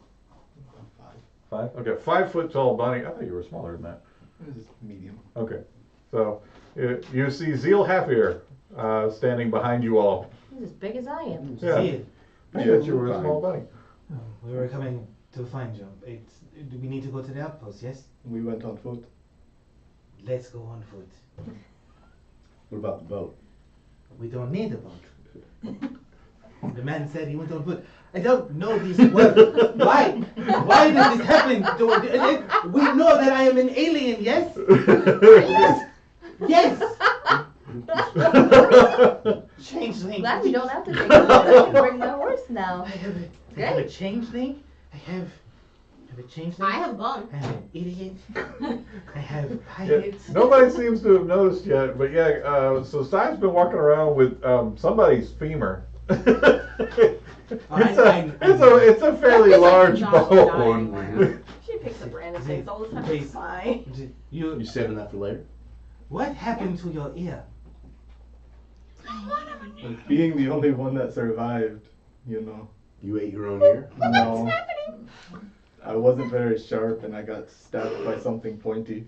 5? Okay, 5 foot tall bunny. I thought you were smaller than that. This is medium. Okay, so you see Zeal Half-Ear standing behind you all. He's as big as I am. Yeah. See it. I thought you were a small bunny. We were coming to find you. We need to go to the outpost, yes? We went on foot. Let's go on foot. What about the boat? We don't need a boat. The man said he went on foot. I don't know these words. Why? Why did this happen? We know that I am an alien, yes? Yes! Changeling. Glad we don't have to take a boat. I can bring my horse now. I have a changeling. I have a changeling. I have bunk. I have an idiot. I have Yeah, pirates. nobody seems to have noticed yet, but yeah, so Si's been walking around with somebody's femur. It's a fairly It's like large Josh bone. dying. She picks up random Zee, things all the time. please. It's fine. You. You saving that for later? What happened to your ear? Like, being the only one that survived, you know. You ate your own ear? No. I wasn't very sharp and I got stabbed by something pointy.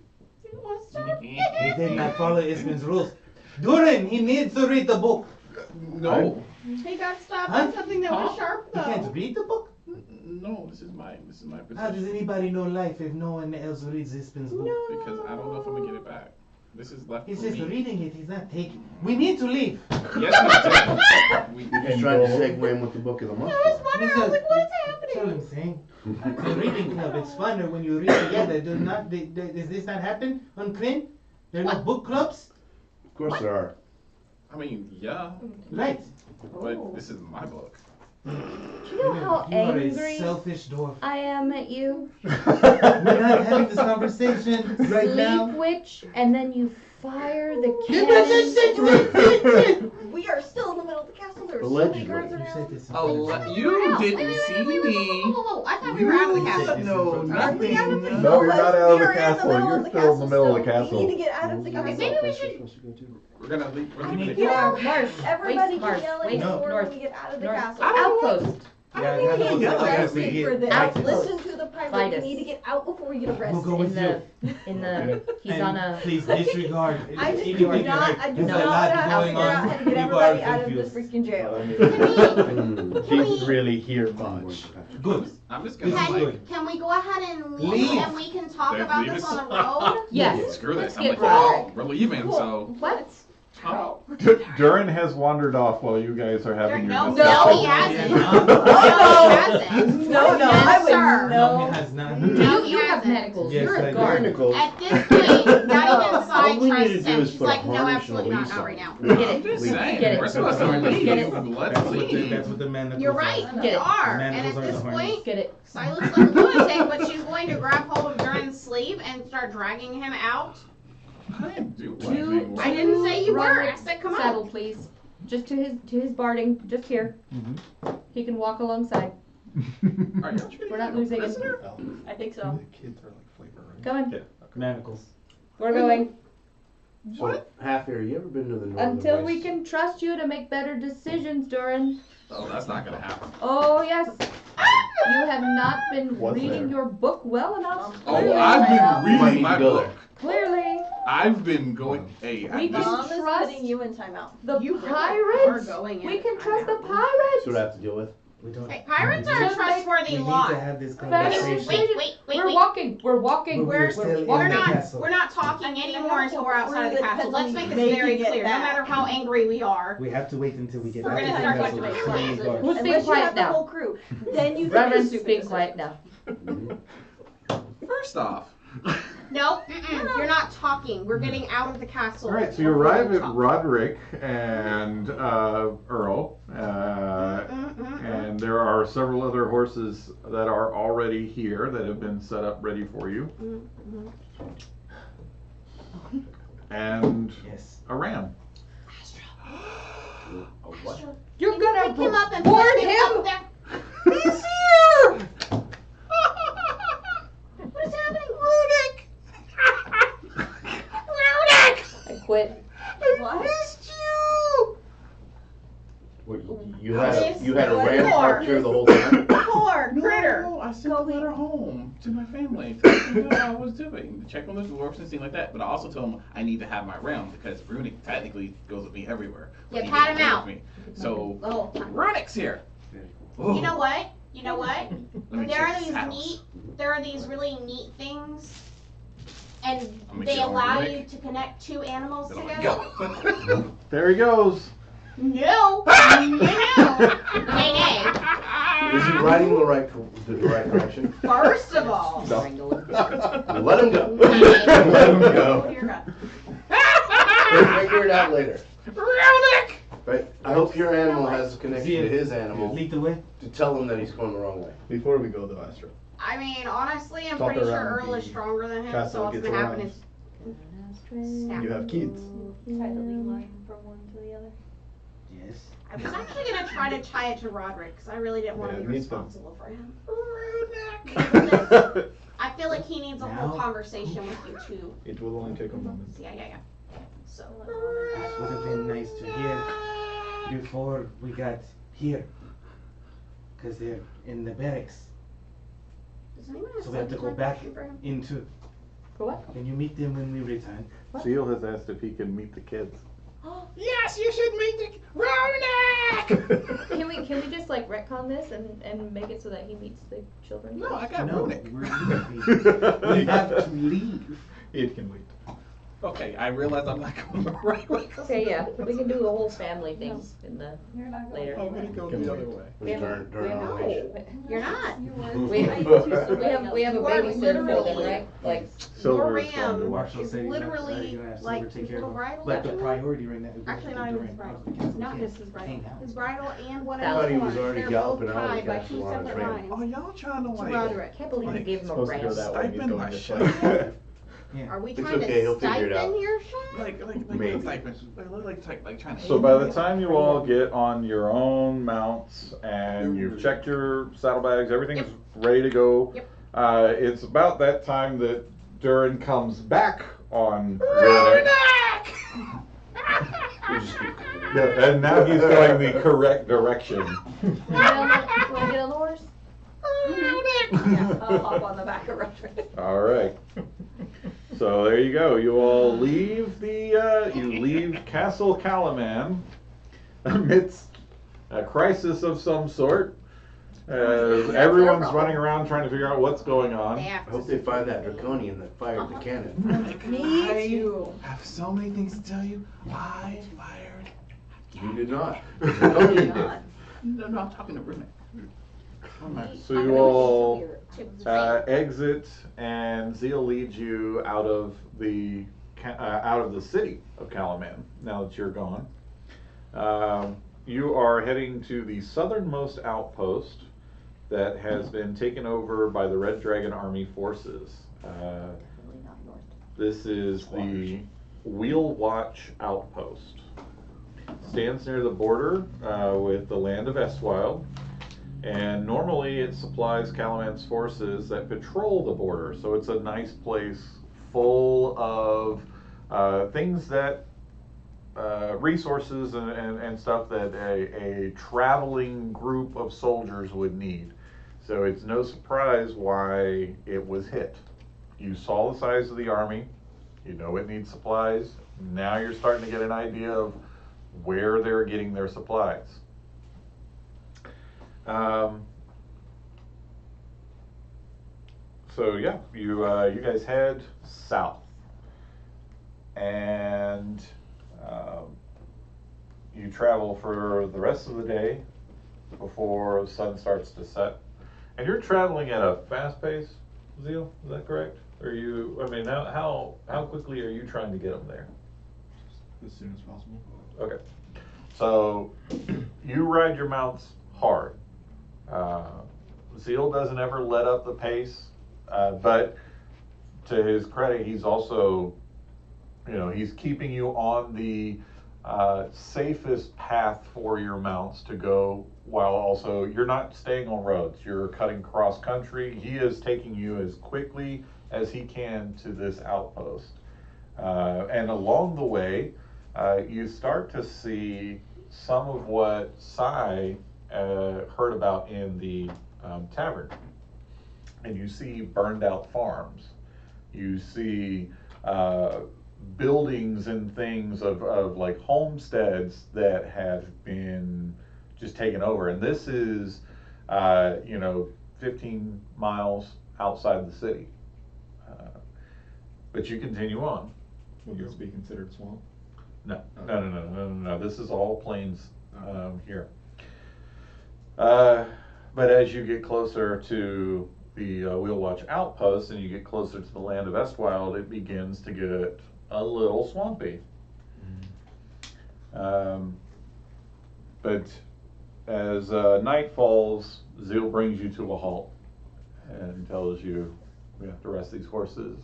He did not follow Ismin's rules. Durin, he needs to read the book. No, He got stopped Huh? by something that was sharp He can't though. read the book? no, this is my How does position. anybody know life if no one else reads Ismin's book? Because I don't know if I'm gonna get it back. This is left He's for just me. reading it, he's not taking. We need to leave. Yes, we do. You're just trying to segue in with the book of the month. I was wondering, I was like, what is That's what I'm happening? saying. It's a reading club. It's funner when you read together. Does this not happen on Kryn? There are no book clubs? Of course there are. I mean, yeah, Right. but this is my book. Do you know how You are a angry selfish dwarf. I am at you? We're not having this conversation right Sleep now. witch, and then you fire the cannon. We are still in the middle of the castle. There's so Allegedly. many guards You said around. this. in Oh, front of me. you didn't see Whoa, me. I thought we were out of the You castle. said no, Are we nothing. out of the No, you're not out of the We're in castle. middle You're of the still in the middle of the still. castle. We need to get out of the castle. maybe we should. We're gonna leave. We're We leaving need it. Yeah, Marsh, everybody wait, Marsh, can yell at wait, me no. when we get out of the North. castle. Outpost. I don't need to Yeah, get yeah, arrested yeah, for this. Outpost. Listen to the pilot. Fight We us. need to get out before we get arrested. We'll go with you. He's And on a. please disregard. I just anything do you not. heard. I do There's not a know lot how to going figure out on. how to get People are everybody out of this confused. freaking jail. She didn't really hear much. Good. I'm just This gonna is like. good. Can we go ahead and leave, Leave. and we can talk Then about leave this us. on the road? Yes. Screw this. Let's I'm get like, rolling. oh, we're leaving. Cool. So What? Oh. Durin has wandered off while you guys are having your No, discussion. he hasn't. No. No, he hasn't. No, no, Yes, I would sir. No, no. he has not. No, You have hasn't. manacles. Yes, You're I a do. guard. Manacles. At this point, not even All Sai we need to trusts do him. is She's put a like, no, harness and a absolutely not, leash not on right it. now. Get it. I'm just saying, Get it. we're supposed to leave. Get it. Let's That's what the, leave. that's what the manacles You're are. right, Get we it. are. The And manacles at are this the harness. point, Get it. Sai looks like a lunatic, but she's going to grab hold of Durin's sleeve and start dragging him out. I didn't do Two- anything. I didn't say you were. I Roderick, said, come saddle, on. please. Just to his barding, just here. Mhm. He can walk alongside. Are y'all treating We're not me like a losing him. prisoner? I think so. The kids are like flavor, right? Come on. Yeah. Manacles. We're going. So, Half Air, you ever been to the northern Until we Waste? can trust you to make better decisions, Durin. Oh, that's not gonna happen. Oh, yes. You have not been Was reading there? your book well enough. Oh, Clearly. I've been You might reading need my to go book. there. Clearly. I've been going. Hey, We this, can Mom is trust putting you in timeout. the You really pirates. are going We in can trust the timeout. pirates. That's what I have to deal with. We don't. Hey, pirates we are a need- Just make- trustworthy We need lot. to have this Wait, conversation. Wait. We're walking. We're walking. We're still in We're the not. castle. We're not talking anymore until we're outside of the It castle. depends on Let's me make this making very it clear. No back. matter how angry we are. We have to wait until we get We're back gonna to start the going castle. to So many the guards. Who's being Unless you quiet have the now? whole crew, then you can Reverend, do stupid being decisions. quiet now. first off, No, you're not talking. We're getting out of the castle. All right, so you before arrive we at talk. Roderick and Earl, and there are several other horses that are already here that have been set up ready for you, and Yes. a ram. A what? You're Can you gonna pick him up and board put him him. up there? He's here! What is happening? Runic! I quit. I missed you! What, you had a What? ram parked here the whole time? Poor critter. No, I sent the letter home to my family to let them know what I was doing, to check on the dwarfs and things like that. But I also told them I need to have my ram because Runic technically goes with me everywhere. Yeah, But he pat didn't him go out. with me. So The whole time. Runic's here. You know what? Let me There check are his these house. there are these really neat things, and Let me they get on allow Runic. you to connect two animals Then I'm together. gonna go. There he goes. No, no, nay. Is he riding the right direction? First of all, Let him go. Let him go. Oh, dear God. We'll figure it out later. Runic! Right? I hope your animal has a connection Zia, to his animal Lead the way. to tell him that he's going the wrong way. Before we go though, Astro. I mean, honestly, I'm Talk pretty sure around Earl is the stronger than him, castle so what's gets gonna happen around. is snap. You have kids. Tie the lead line from one to the other. Yes. I was actually gonna try to tie it to Roderick because I really didn't want Yeah, to it be needs to- responsible for him. Runic! I feel like he needs a whole Now- conversation with you too. It will only take a moment. Yeah. So. That would have been nice to hear before we got here. Because they're in the barracks. Does anyone have So we have to some go type back of for him? into. For what? Can you meet them when we return? Seal has asked if he can meet the kids. Yes, you should meet the Runic! Can we just like retcon this and make it so that he meets the children? No, I got No, Runic. we have to leave. It can wait. Okay, I realize I'm not going the right way. Okay, yeah, we can do a whole family thing in the You're not going. later. I'm gonna go Can the wait. other way. We have a- During we have- our age. You're not. We have a You are babysitter for them, literally- right? Like Your Silver is going to ram watch. Marshall is said he's not- literally you're gonna have like Silver take his care little of it. bridle. But the actually. priority right now is Actually, not even his bridle. Not just his bridle. Hang out. His bridle and one I of thought his he was horns. already They're galloping both out of the tied by castle two on a separate train. Oh, lines. y'all trying to To like Roderick. can't believe you Like, gave him a Supposed to go ram. that way. He's Stipend going my this shit. way. Yeah. Are we It's trying okay, he'll to figure it out. stipend here, Sean? like Maybe. like trying to. So by the time you all get on your own mounts and you've checked your saddlebags, everything's ready to go. Yep. It's about that time that Durin comes back on Runic. You just keep Yeah, and now he's going the correct direction. Wanna get on the horse? Yeah, I'll hop on the back of Roderick. All right. So there you go. You all leave you leave Castle Calaman amidst a crisis of some sort. As That's everyone's their running problem. around trying to figure out what's going They on. I have hope to they find that secretly- draconian that fired the Uh-huh. cannon. Me too. I have so many things to tell you. I fired. You did not. Draconian did. God. No, I'm talking to Brunette. So you all It was real. exit, and Zeal leads you out of the city of Calaman. Now that you're gone, you are heading to the southernmost outpost that has been taken over by the Red Dragon Army forces. Definitely not north. This is the Wheel Watch outpost. Stands near the border with the land of Estwild, and normally it supplies Calaman's forces that patrol the border. So it's a nice place full of things that resources and stuff that a traveling group of soldiers would need. So it's no surprise why it was hit. You saw the size of the army, you know it needs supplies. Now you're starting to get an idea of where they're getting their supplies. So yeah, you guys head south, and you travel for the rest of the day before the sun starts to set. And you're traveling at a fast pace, Zeal, is that correct? Are you, I mean, how quickly are you trying to get them there? As soon as possible. Okay, so you ride your mounts hard. Zeal doesn't ever let up the pace, but to his credit, he's also, he's keeping you on the safest path for your mounts to go, while also you're not staying on roads, you're cutting cross country. He is taking you as quickly as he can to this outpost. And along the way, you start to see some of what Sai heard about in the tavern. And you see burned out farms. You see buildings and things of like homesteads that have been just taken over. And this is, 15 miles outside the city. But you continue on. Would this be considered swamp? No. This is all plains here. But as you get closer to the Wheel Watch outpost and you get closer to the land of Estwild, it begins to get a little swampy. But as night falls, Zeal brings you to a halt and tells you we have to rest these horses.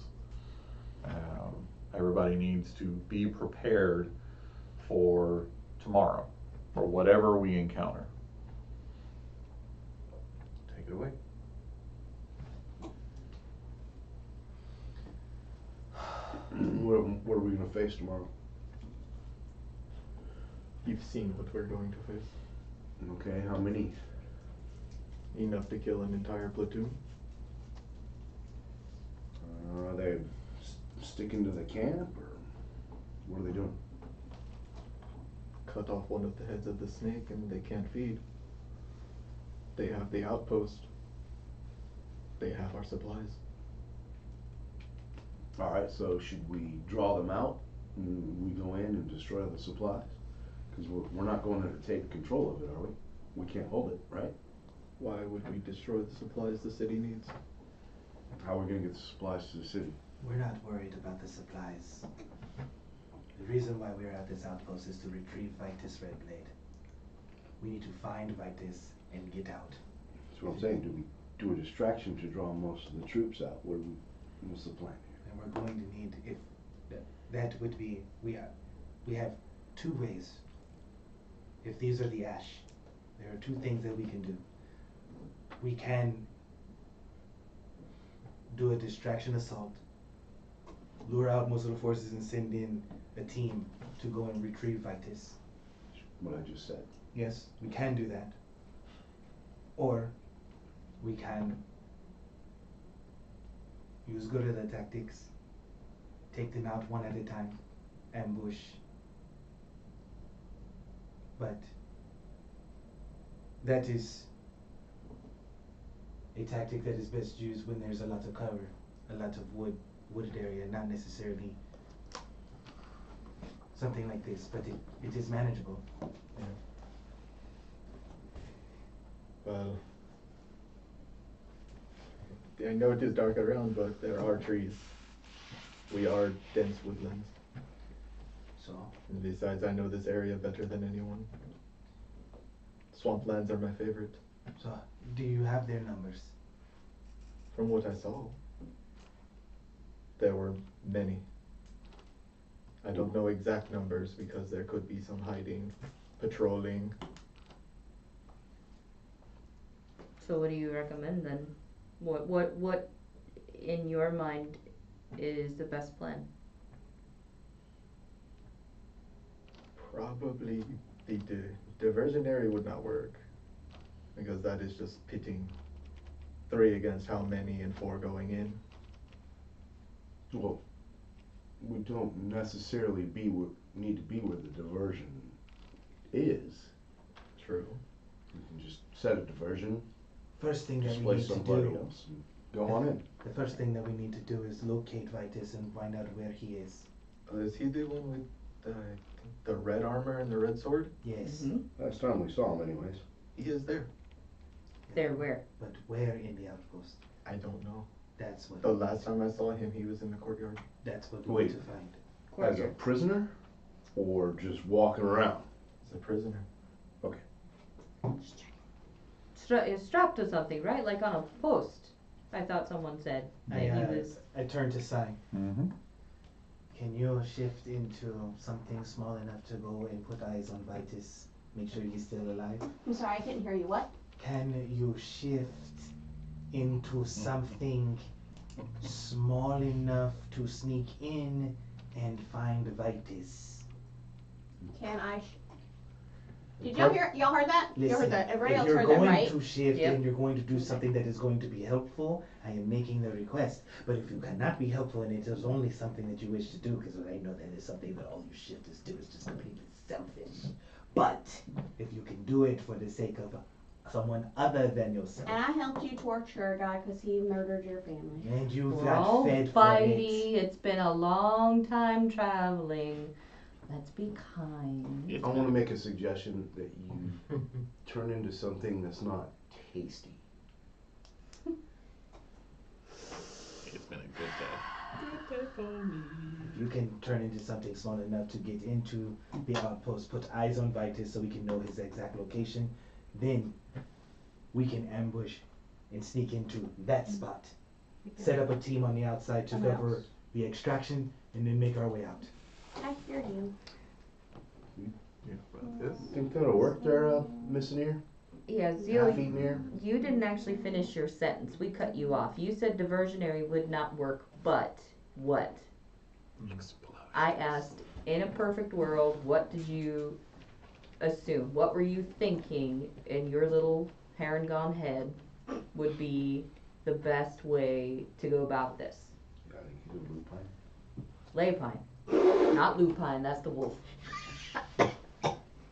Everybody needs to be prepared for tomorrow, for whatever we encounter. Take it away. What are we gonna face tomorrow? You've seen what we're going to face. Okay, how many? Enough to kill an entire platoon. Are they sticking to the camp, or what are they doing? Cut off one of the heads of the snake and they can't feed. They have the outpost. They have our supplies. Alright, so should we draw them out and we go in and destroy the supplies? Because we're not going there to take control of it, are we? We can't hold it, right? Why would we destroy the supplies the city needs? How are we gonna get the supplies to the city? We're not worried about the supplies. The reason why we're at this outpost is to retrieve Vitus Redblade. We need to find Vitus and get out. That's what I'm saying. Do we do a distraction to draw most of the troops out? What's the plan here? And we're going to need, if that would be, we have two ways. If these are the ash, there are two things that we can do. We can do a distraction assault, lure out most of the forces and send in a team to go and retrieve Vitus. What I just said. Yes, we can do that. Or we can use guerrilla tactics, take them out one at a time, ambush. But that is a tactic that is best used when there's a lot of cover, a lot of wooded area, not necessarily something like this, but it is manageable. Well, I know it is dark around, but there are trees. We are dense woodlands. So, And besides, I know this area better than anyone. Swamplands are my favorite. so do you have their numbers? From what I saw, there were many. I don't know exact numbers because there could be some hiding, patrolling. So what do you recommend then? What in your mind is the best plan? Probably the diversionary would not work because that is just pitting 3 against how many and 4 going in. Well, we don't necessarily need to be where the diversion is. True. We can just set a diversion, First thing that we display need to somebody do, else, and go on in. the first thing that we need to do is locate Vitus and find out where he is. Is he the one with the red armor and the red sword? Yes, Last time we saw him anyways. He is there. There, where? but where in the outpost? I don't know. That's what. The last time I saw him, he was in the courtyard. That's what we Wait. need to find. As a prisoner? Or just walking around? He's a prisoner. Strapped to something, right? Like on a post. I thought someone said that he was. I turned to Sai. Mm-hmm. Can you shift into something small enough to go and put eyes on Vitus? Make sure he's still alive. I'm sorry, I couldn't hear you. What? Can you shift into something small enough to sneak in and find Vitus? Can I? Did y'all hear? Y'all heard that? Y'all Listen, heard that? Everybody if else you're heard that, going right? to shift Yep. and you're going to do something that is going to be helpful, I am making the request. But if you cannot be helpful and it is only something that you wish to do, because I know that is something that all you shifters do is just completely selfish. But if you can do it for the sake of someone other than yourself, And I helped you torture a guy because he murdered your family. and you've We're got all fed for fighty. it. It's been a long time traveling. Let's be kind. I want to make a suggestion that you turn into something that's not tasty. It's been a good day. Good day for me. If you can turn into something small enough to get into the outpost, put eyes on Vitus so we can know his exact location, then we can ambush and sneak into that spot. Set up a team on the outside to Someone cover else. the extraction and then make our way out. I hear you. Yeah, about this. Think that'll work there, Miss Near? Yeah, Zeal, Half-eat Near? you didn't actually finish your sentence. We cut you off. You said diversionary would not work, but what? I asked, in a perfect world, what did you assume? What were you thinking in your little Harangon head would be the best way to go about this? I think you do blue pine. Laypine, not lupine, that's the wolf.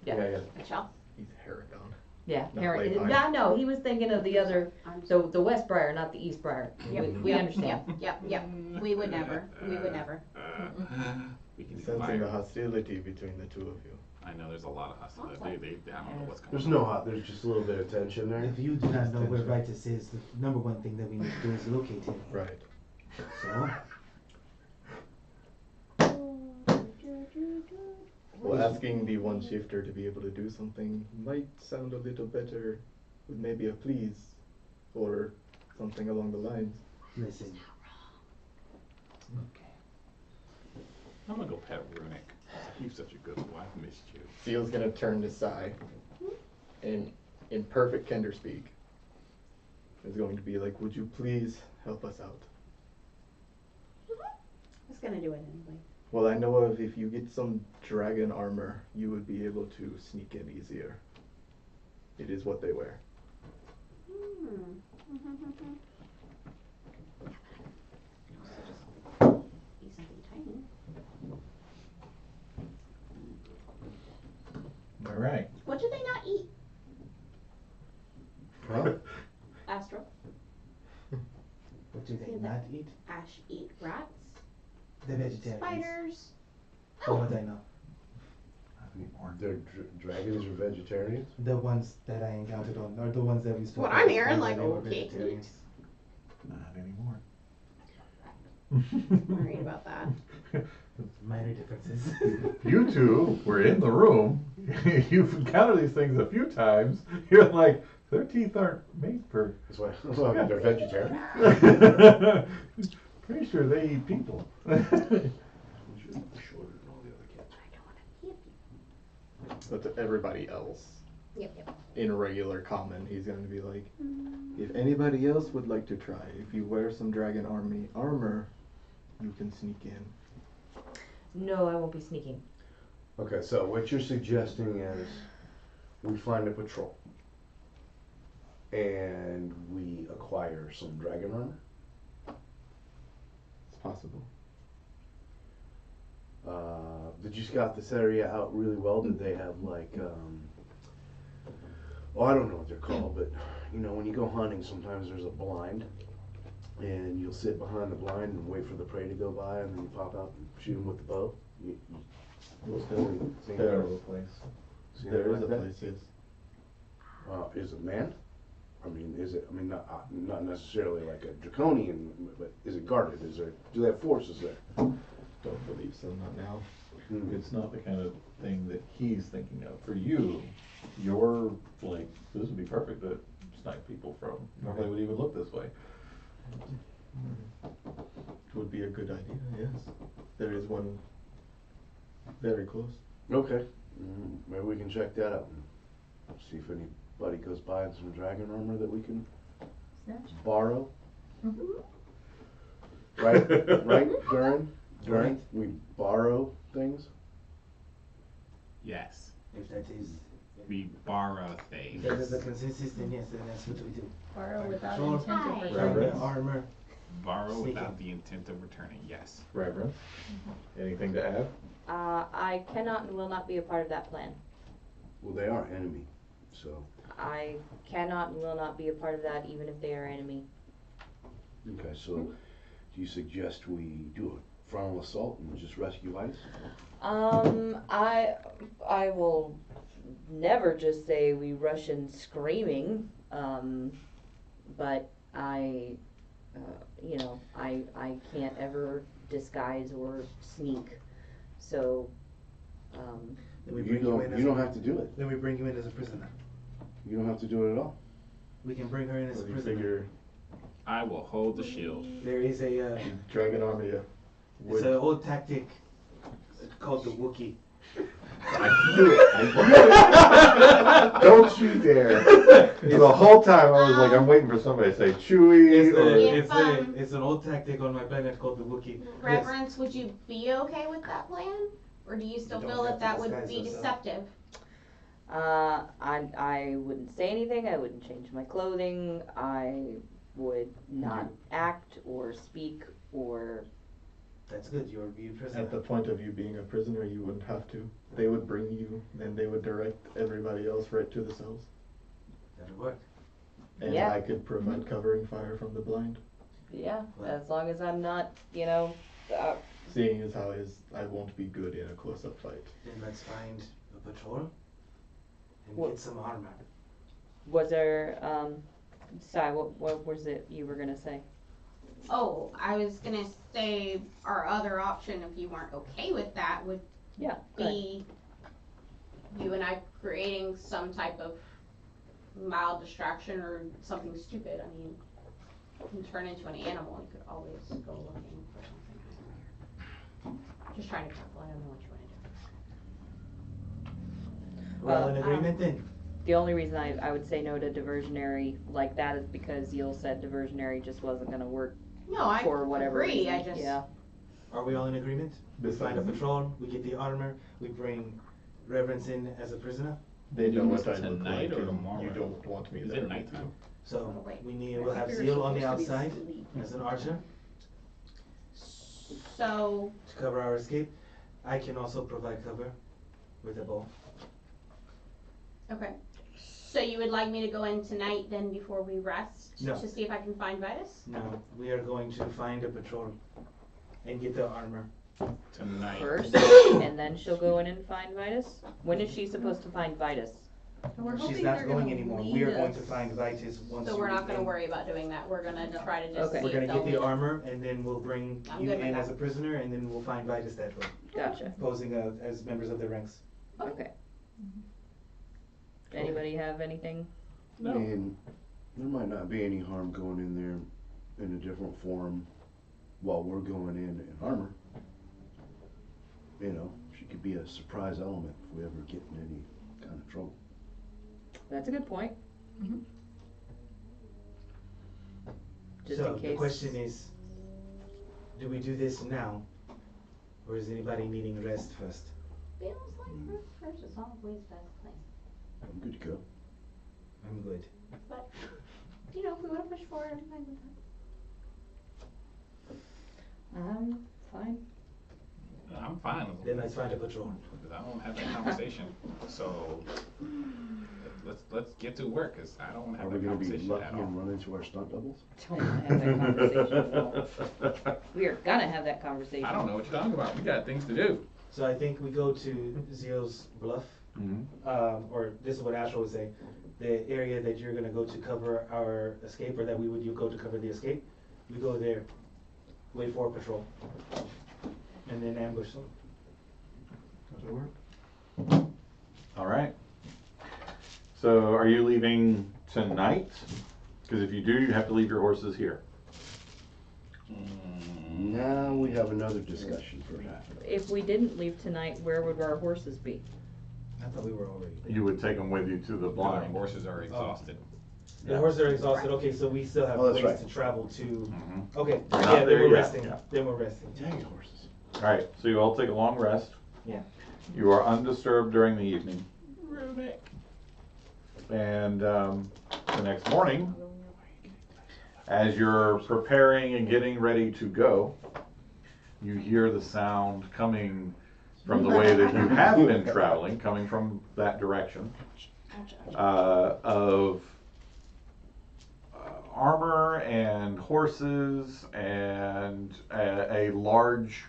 Yeah. Michelle? He's Haragon. Yeah, Not Haran, Laypine. no, he was thinking of the other, I'm the West Briar, not the East Briar. We understand. Yep. We would never. We would never. We can Sensing fire. the hostility between the two of you. I know there's a lot of hostility. I don't know what's going There's on. no hot, there's just a little bit of tension there. If you do not know where Tension. Vitus is, the number one thing that we need to do is locate him. Right. So, Well, asking the one shifter to be able to do something might sound a little better with maybe a please or something along the lines. listen, I'm gonna go pet Runic. You're such a good one. I missed you. Seal's gonna turn to Sai and in perfect Kender speak is going to be like, would you please help us out? I was gonna do it anyway. Well, I know of if you get some dragon armor, you would be able to sneak in easier. It is what they wear. Eat something tiny. All right. What do they not eat? Huh? Astro? not eat? Ash eat rats, The vegetarians. spiders. From what I know. They're dragons are vegetarians? The ones that I encountered on, or the ones that we saw. What I'm hearing, they like, were okay, vegetarians. Not anymore. Worried about that. Minor differences. You two were in the room. You've encountered these things a few times. You're like, their teeth aren't made for. That's why they're vegetarian. Pretty sure they eat people. But to everybody else, Yep. in regular common, he's going to be like, if anybody else would like to try, if you wear some dragon armor, you can sneak in. No, I won't be sneaking. Okay, so what you're suggesting is we find a patrol and we acquire some dragon armor. It's possible. Did you scout this area out really well? Did they have like, oh, I don't know what they're called, but you know, when you go hunting, sometimes there's a blind, and you'll sit behind the blind and wait for the prey to go by, and then you pop out and shoot them with the bow. There is a place. There is a place, yes. Is it manned? I mean, is it? I mean, not necessarily like a draconian, but is it guarded? Is there? Do they have forces there? Don't believe so, not now. It's not the kind of thing that he's thinking of. For you, you're like, this would be perfect to snipe people from. Nobody would even look this way. It would be a good idea, yes. There is one very close. Okay, maybe we can check that out and see if anybody goes by in some dragon armor that we can borrow. Right, Durin? Right. We borrow things. Yes. If that is, We borrow things. that is the consensus, then yes, then that's what we do. Borrow without Patrol, intent of Hi. return. Reverence. Armor. Borrow Sneaking. without the intent of returning. Yes. Reverence, anything to add? I cannot and will not be a part of that plan. Well, they are enemy, so. I cannot and will not be a part of that, even if they are enemy. Okay, so do you suggest we do a frontal assault and just rescue Ice? I will never just say we rush in screaming, but I can't ever disguise or sneak, so, Then we You bring you in as don't have to do it. Then we bring you in as a prisoner. You don't have to do it at all. We can bring her in as a What do you prisoner. figure? I will hold the shield. There is a, Dragon armor, yeah. it's an old tactic called the Wookiee. Don't you dare. The whole time I was like, I'm waiting for somebody to say Chewie. If, It's an old tactic on my planet called the Wookiee. Reverence, would you be okay with that plan? Or do you still We don't feel have that to that would disguise be ourselves. deceptive? I wouldn't say anything, I wouldn't change my clothing, I would not act or speak or, That's good, you're a prisoner. At the point of you being a prisoner, you wouldn't have to. They would bring you, and they would direct everybody else right to the cells. That'll work. And Yeah. I could provide covering fire from the blind. yeah, Well. as long as I'm not, Seeing as how I won't be good in a close-up fight. Then let's find a patrol and What- get some armor. was there, Sai, what was it you were gonna say? Oh, I was gonna say our other option, if you weren't okay with that, would Yeah, go ahead. be you and I creating some type of mild distraction or something stupid. I mean, you can turn into an animal. You could always go looking for something. Just trying to be careful. I don't know what you want to do. We're all in agreement then? The only reason I would say no to diversionary like that is because Yul said diversionary just wasn't gonna work No, I for whatever agree. reason. I just Yeah. Are we all in agreement? We find a patrol, we get the armor, we bring Reverence in as a prisoner. They know what I look Tonight like, or and tomorrow? you don't want me Is there. it with nighttime? you. So Oh, wait. we'll have Zeal on the outside as an archer so to cover our escape. I can also provide cover with a bow. okay. So you would like me to go in tonight then before we rest No. to see if I can find Vitus? No, we are going to find a patrol and get the armor. Tonight. First, and then she'll go in and find Vitus? When is she supposed to find Vitus? And we're She's hoping not they're going gonna anymore. lead We are going us. to find Vitus once So you we're not leave gonna in. worry about doing that. We're gonna try to just Okay. see We're gonna if get the they'll- armor, and then we'll bring I'm you good with in that. as a prisoner, and then we'll find Vitus that way, Gotcha. posing as members of the ranks. Okay. Anybody have anything? I mean, there might not be any harm going in there in a different form while we're going in armor. You know, she could be a surprise element if we ever get in any kind of trouble. That's a good point. Just So in the case. question is, do we do this now, or is anybody needing rest first? Feels like first is always best thing. I'm good to go. I'm good. But, you know, if we wanna push forward, I'm fine with that. Fine. I'm fine with Then let's find a patrol. because I don't have that conversation. So let's get to work because I don't Are have we that gonna be conversation lucky at all. and run into our stunt doubles? Don't have that conversation. No. We are gonna have that conversation. I don't know what you're talking about. We got things to do. So I think we go to Zio's bluff, or this is what Astral would say, the area that you're gonna go to cover our escape, or that you go to cover the escape. We go there, wait for a patrol, and then ambush them. Does that work? All right. So are you leaving tonight? Because if you do, you have to leave your horses here. Now we have another discussion for that. If we didn't leave tonight, where would our horses be? I thought we were already. You would take them with you to the Our blind. horses are exhausted. The horses are exhausted, okay, so we still have Oh, that's ways right. to travel to, Mhm. okay, We're not yeah, then there we're yet, resting, yeah. then we're resting. Dang it, horses. All right, so you all take a long rest. Yeah. You are undisturbed during the evening. And the next morning, as you're preparing and getting ready to go, you hear the sound coming from the way that you have been traveling, coming from that direction, of armor and horses, and a large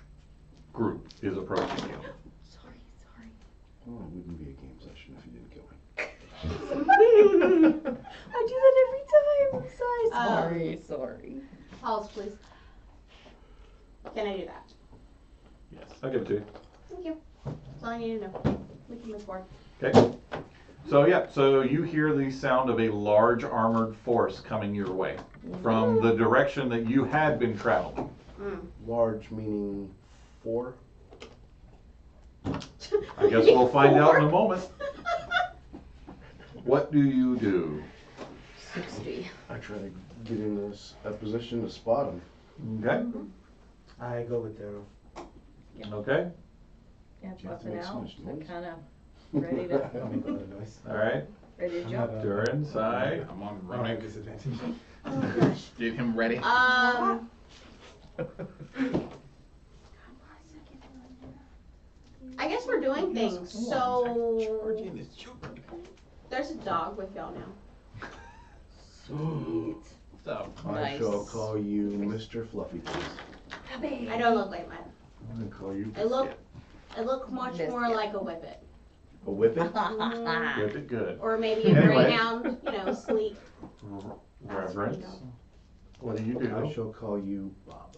group is approaching you. Oh, it wouldn't be a game session if you didn't kill me. I do that every time. I'm so sorry. Pause, please. Can I do that? Yes, I'll give it to you. Thank you. That's all I need to know. We can move forward. Okay. So yeah, so you hear the sound of a large armored force coming your way from the direction that you had been traveling. Large meaning 4? I guess we'll find out in a moment. What do you do? 60. I try to get in a position to spot them. Okay. I go with Daryl. Okay. Yeah, Do you have to buffing make so out, much I'm noise? kinda ready I to, don't make a lot of noise. All right. ready to I'm jump. not, You're inside. I'm on I don't have running. disadvantage. Oh gosh. Get him ready. I guess we're doing things. So Charging is there's a dog with y'all now. Sweet. So, I Nice. shall call you Mr. Fluffy Face. I don't look like mine. I'm gonna call you I look much Biscuit. more like a whippet. a whippet. Good, good, good. Or maybe a Anyway. greyhound, you know, sleek. Reverence. What do you I do? shall call you Bob.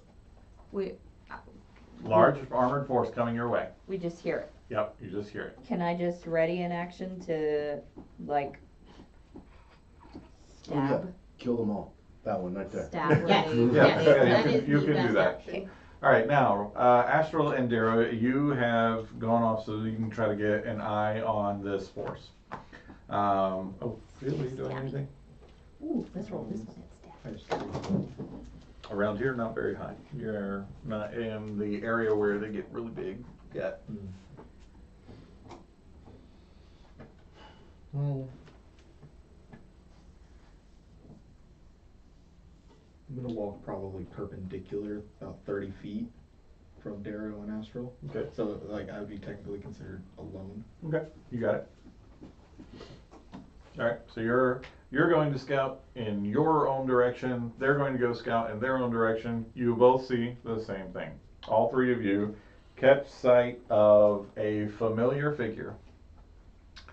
Large armored force coming your way. We just hear it. Yep, you just hear it. Can I just ready an action to, like, Oh, yeah. stab? Kill them all. That one right there. Stab Yes, ready? Yeah, yes, yeah, that you is can the do best that. option. All right, now, Astral and Darrow, you have gone off so you can try to get an eye on this force. Oh, Phil, are you doing anything? Ooh, let's roll this one at stab. Around here, not very high. You're not in the area where they get really big yet. Well, I'm gonna walk probably perpendicular, about 30 feet from Darrow and Astral. Okay. So, like, I would be technically considered alone. Okay, you got it. All right, so you're going to scout in your own direction. They're going to go scout in their own direction. You both see the same thing. All three of you catch sight of a familiar figure.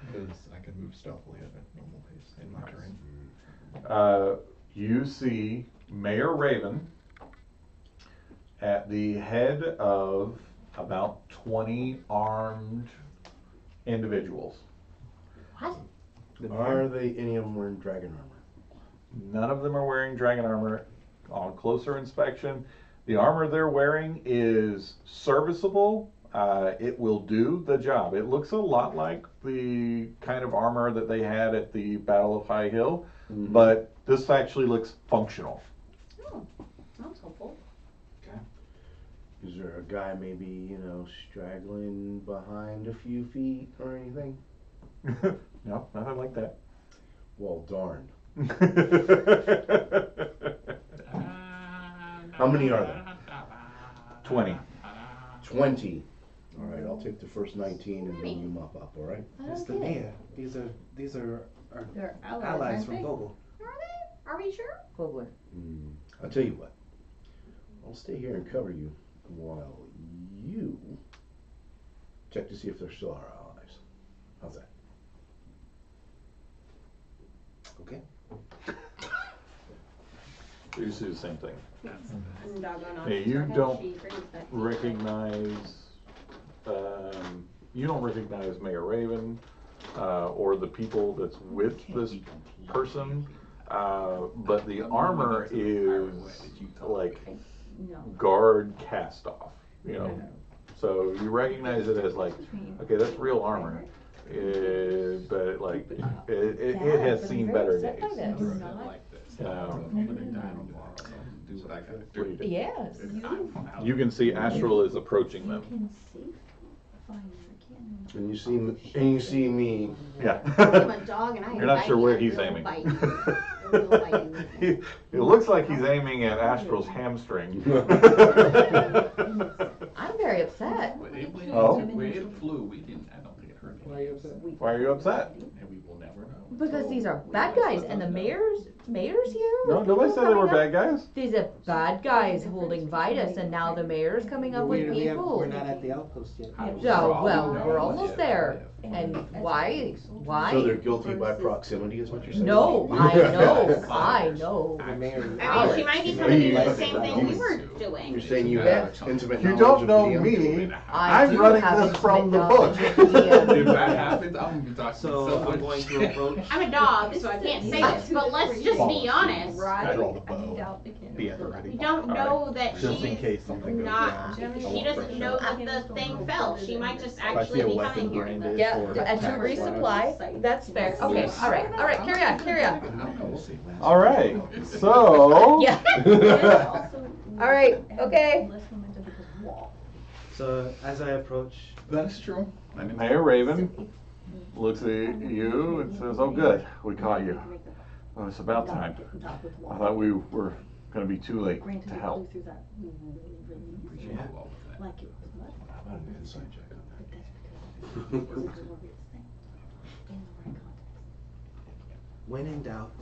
Because I can move stealthily at a normal pace in my terrain. You see Mayor Raven at the head of about 20 armed individuals. What? Are they any of them wearing dragon armor? None of them are wearing dragon armor. On closer inspection, the armor they're wearing is serviceable. It will do the job. It looks a lot like the kind of armor that they had at the Battle of High Hill, but this actually looks functional. Oh, that's helpful. Is there a guy maybe, straggling behind a few feet or anything? No, nothing like that. Well, darn. How many are there? 20. 20. All right, I'll take the first 19 and then you mop up, all right? It's the Okay. mayor. These are our They're allies, allies aren't from they? Vogel. Are they? Are we sure? Vogler. I'll tell you what. I'll stay here and cover you while you check to see if they're still our allies. How's that? Okay. You see the same thing. I'm doggone on Yeah, it. you Her head, don't she brings that recognize, you don't recognize Mayor Raven, or the people that's with this person, but the armor is like No. guard cast off, So you recognize it as like, okay, that's real armor, but like, it has seen better days. Do what I gotta do. Yes. You can see Astral is approaching them. And you see me. Yeah. I'm a dog and I You're not sure where he's will aiming. bite you. I will bite you. It looks like he's aiming at Astral's hamstring. I'm very upset. When it Oh? flew, we didn't, I don't think it hurt Why are you upset? Why are you upset? And we will never know. Because these are bad guys, and the mayor's here. No, with nobody people said they were coming up. bad guys. These are bad guys holding Vitus, and now the mayor's coming up with people. We're not at the outpost yet. So, well, we're almost there. And why? So they're guilty by proximity, is what you're saying? No, I know. The mayor. I mean, she might be coming to do the same thing we were doing. You're saying you have intimate You knowledge don't of know the me. I I'm do running have this from the intimate book. knowledge of the If that happens, I'm gonna be talking So so I'm much going shit. to approach. I'm a dog, so I can't say this, but let's just be honest. I draw the I bow. doubt they can. Be at the ready. We don't know that Just in she's case something goes not, down. she doesn't know that the thing fell. She might just If I actually see a be weapon coming here. branded Yeah, or and to attack resupply, that's fair. Okay, all right, carry on. All right, so. Yeah. All right, okay. So as I approach, That is true. I didn't- Mayor Raven looks at you and says, "Oh, good, we caught you. Well, it's about time. I thought we were going to be too late to help." Appreciate all of that. How about an inside check on that? when in doubt,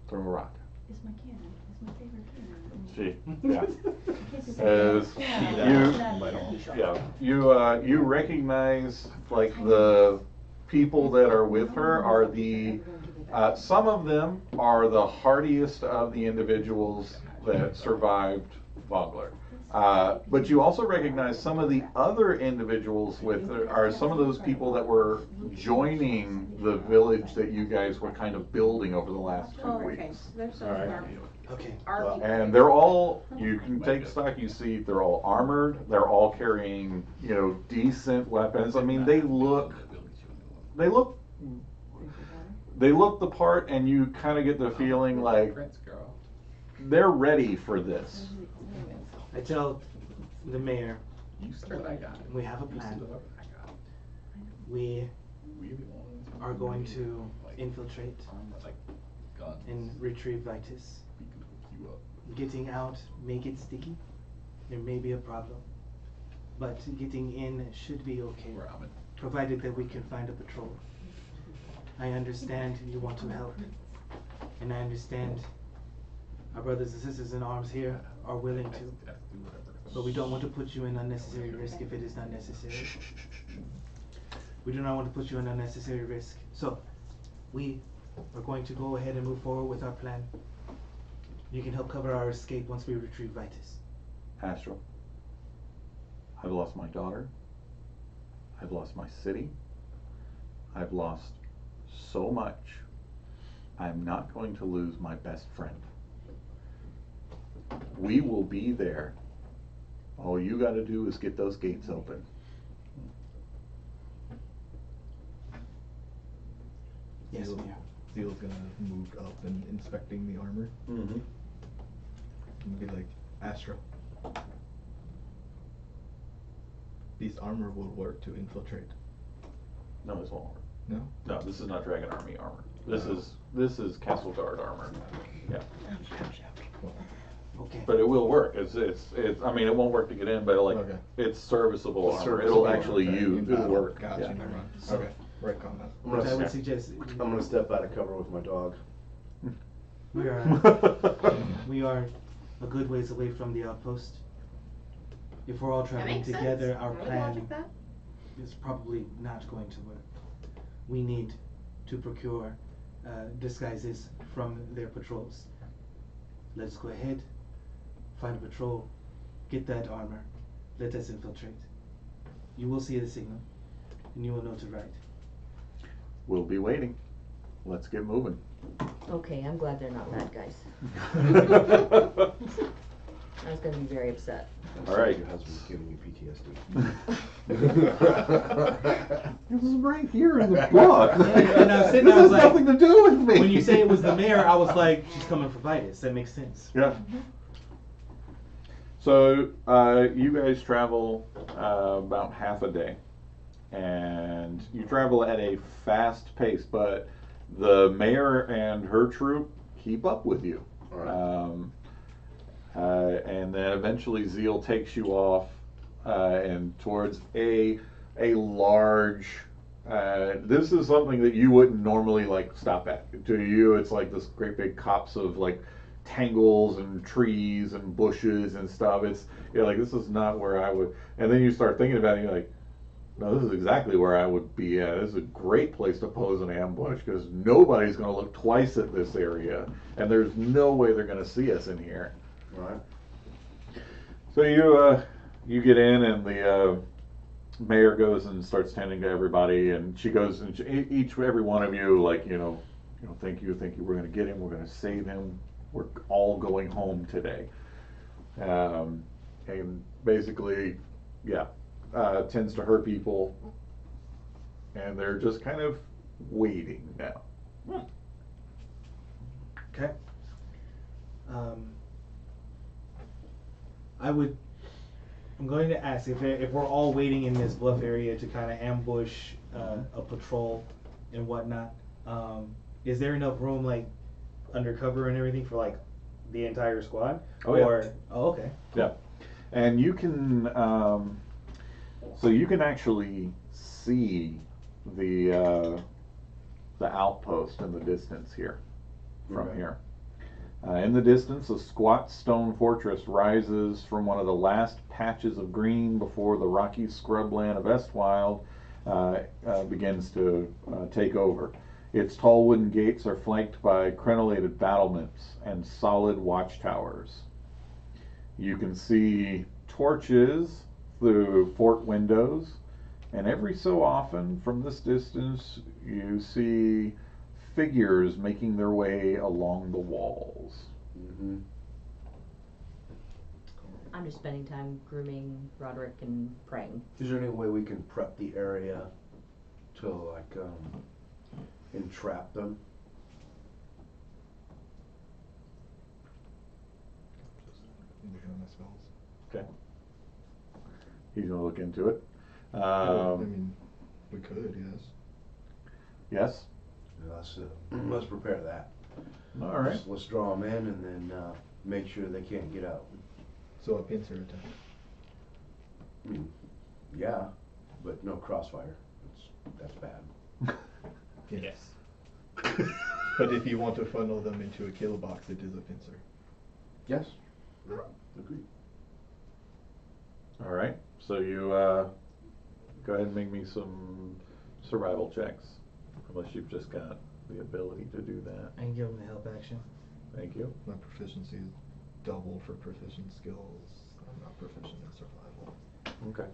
Throw a rock. It's my cannon. It's my favorite cannon. She, yeah. As you recognize like the people that are with her are the some of them are the hardiest of the individuals that survived Vogler. But you also recognize some of the other individuals with her are some of those people that were joining the village that you guys were kind of building over the last 2 Oh, okay. weeks. There's some Alright. okay. our And they're all, you can take stock, you see, they're all armored, they're all carrying, decent weapons. I mean, they look the part, and you kind of get the feeling like Prince girl. they're ready for this. I tell the mayor You see what I got. we have a You see plan. what I got. We We the ones who are going really, to like, infiltrate like guns. and retrieve Vitus. We can hook you up. Getting out may get sticky. There may be a problem. But getting in should be okay, Where I'm at. provided that we can find a patrol. I understand you want to help, and I understand our brothers and sisters in arms here are willing to, but we don't want to put you in unnecessary risk if it is not necessary. We do not want to put you in unnecessary risk. So, we are going to go ahead and move forward with our plan. You can help cover our escape once we retrieve Vitus. Astral, I've lost my daughter. I've lost my city. I've lost so much. I'm not going to lose my best friend. We will be there. All you got to do is get those gates open. Yes, Zeal- Mayor. Zeal's gonna move up and inspecting the armor Mm-hmm. and be like, Astra, these armor will work to infiltrate. No, this won't work. No? No, this is not Dragon Army armor. This No. is Castle Guard armor. Yeah, Okay. but it will work. It's. I mean, it won't work to get in, but like Okay. it's serviceable It's armor. serviceable It'll actually Okay, use. in It'll battle. work. Gotcha, Yeah. never mind. So- Okay, right comment. I'm What I gonna, would suggest, I'm gonna step out of cover with my dog. we are a good ways away from the outpost. If we're all That traveling makes together, sense. our I would plan logic that. is probably not going to work. We need to procure disguises from their patrols. Let's go ahead, find a patrol, get that armor, let us infiltrate. You will see the signal, and you will know to write. We'll be waiting. Let's get moving. Okay, I'm glad they're not bad guys. I was gonna be very upset. All right. Your husband's giving you PTSD. This is right here in the book. Yeah, and I was sitting This there, I has was like, nothing to do with me. When you say it was the mayor, I was like, she's coming for Vitus. That makes sense. Yeah. So you guys travel about half a day, and you travel at a fast pace, but the mayor and her troop keep up with you. All right. And then eventually Zeal takes you off and towards a large. This is something that you wouldn't normally like stop at. To you, it's like this great big copse of like tangles and trees and bushes and stuff. It's like this is not where I would. And then you start thinking about it, and you're like, no, this is exactly where I would be at. This is a great place to pose an ambush because nobody's going to look twice at this area, and there's no way they're going to see us in here. Right. So you get in, and the mayor goes and starts tending to everybody, and she goes and every one of you like thank you, we're going to get him, we're going to save him, we're all going home today, and basically, yeah, tends to her people, and they're just kind of waiting now. Okay. I'm going to ask if we're all waiting in this bluff area to kind of ambush a patrol and whatnot. Is there enough room, like undercover and everything, for like the entire squad? Oh, yeah. Oh, okay. Yeah, and you can, so you can actually see the outpost in the distance here, from Okay. here. In the distance, a squat stone fortress rises from one of the last patches of green before the rocky scrubland of Estwild begins to take over. Its tall wooden gates are flanked by crenellated battlements and solid watchtowers. You can see torches through fort windows, and every so often from this distance you see figures making their way along the walls. Mm-hmm. I'm just spending time grooming Roderick and praying. Is there any way we can prep the area to like entrap them? Looking at my spells. Okay. He's gonna look into it. I mean, we could, yes. Yes. Let's prepare that. All right. Let's draw them in and then make sure they can't get out. So a pincer attack. I mean, yeah, but no crossfire. That's bad. Yes. But if you want to funnel them into a kill box, it is a pincer. Yes. Agreed. All right. So you go ahead and make me some survival checks, unless you've just got the ability to do that. I can give him the help action. Thank you. My proficiency is double for proficient skills. I'm not proficient in survival. Okay.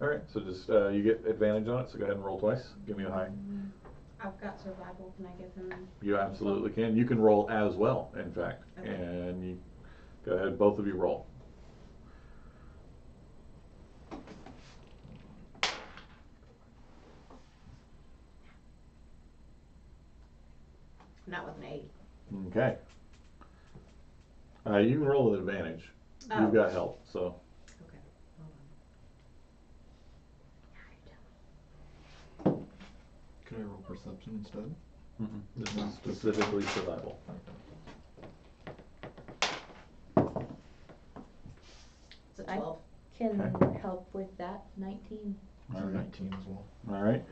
All right. So just you get advantage on it. So go ahead and roll twice. Give me a high. I've got survival. Can I give him? You absolutely can. You can roll as well, in fact. Okay. And you go ahead. Both of you roll. Not with an 8. Okay. You can roll with advantage. Oh. You've got help, so. Okay. Can I roll perception instead? This is specifically survival. It's a I- 12. Can Okay. help with that, 19. All right. 19 as well. All right.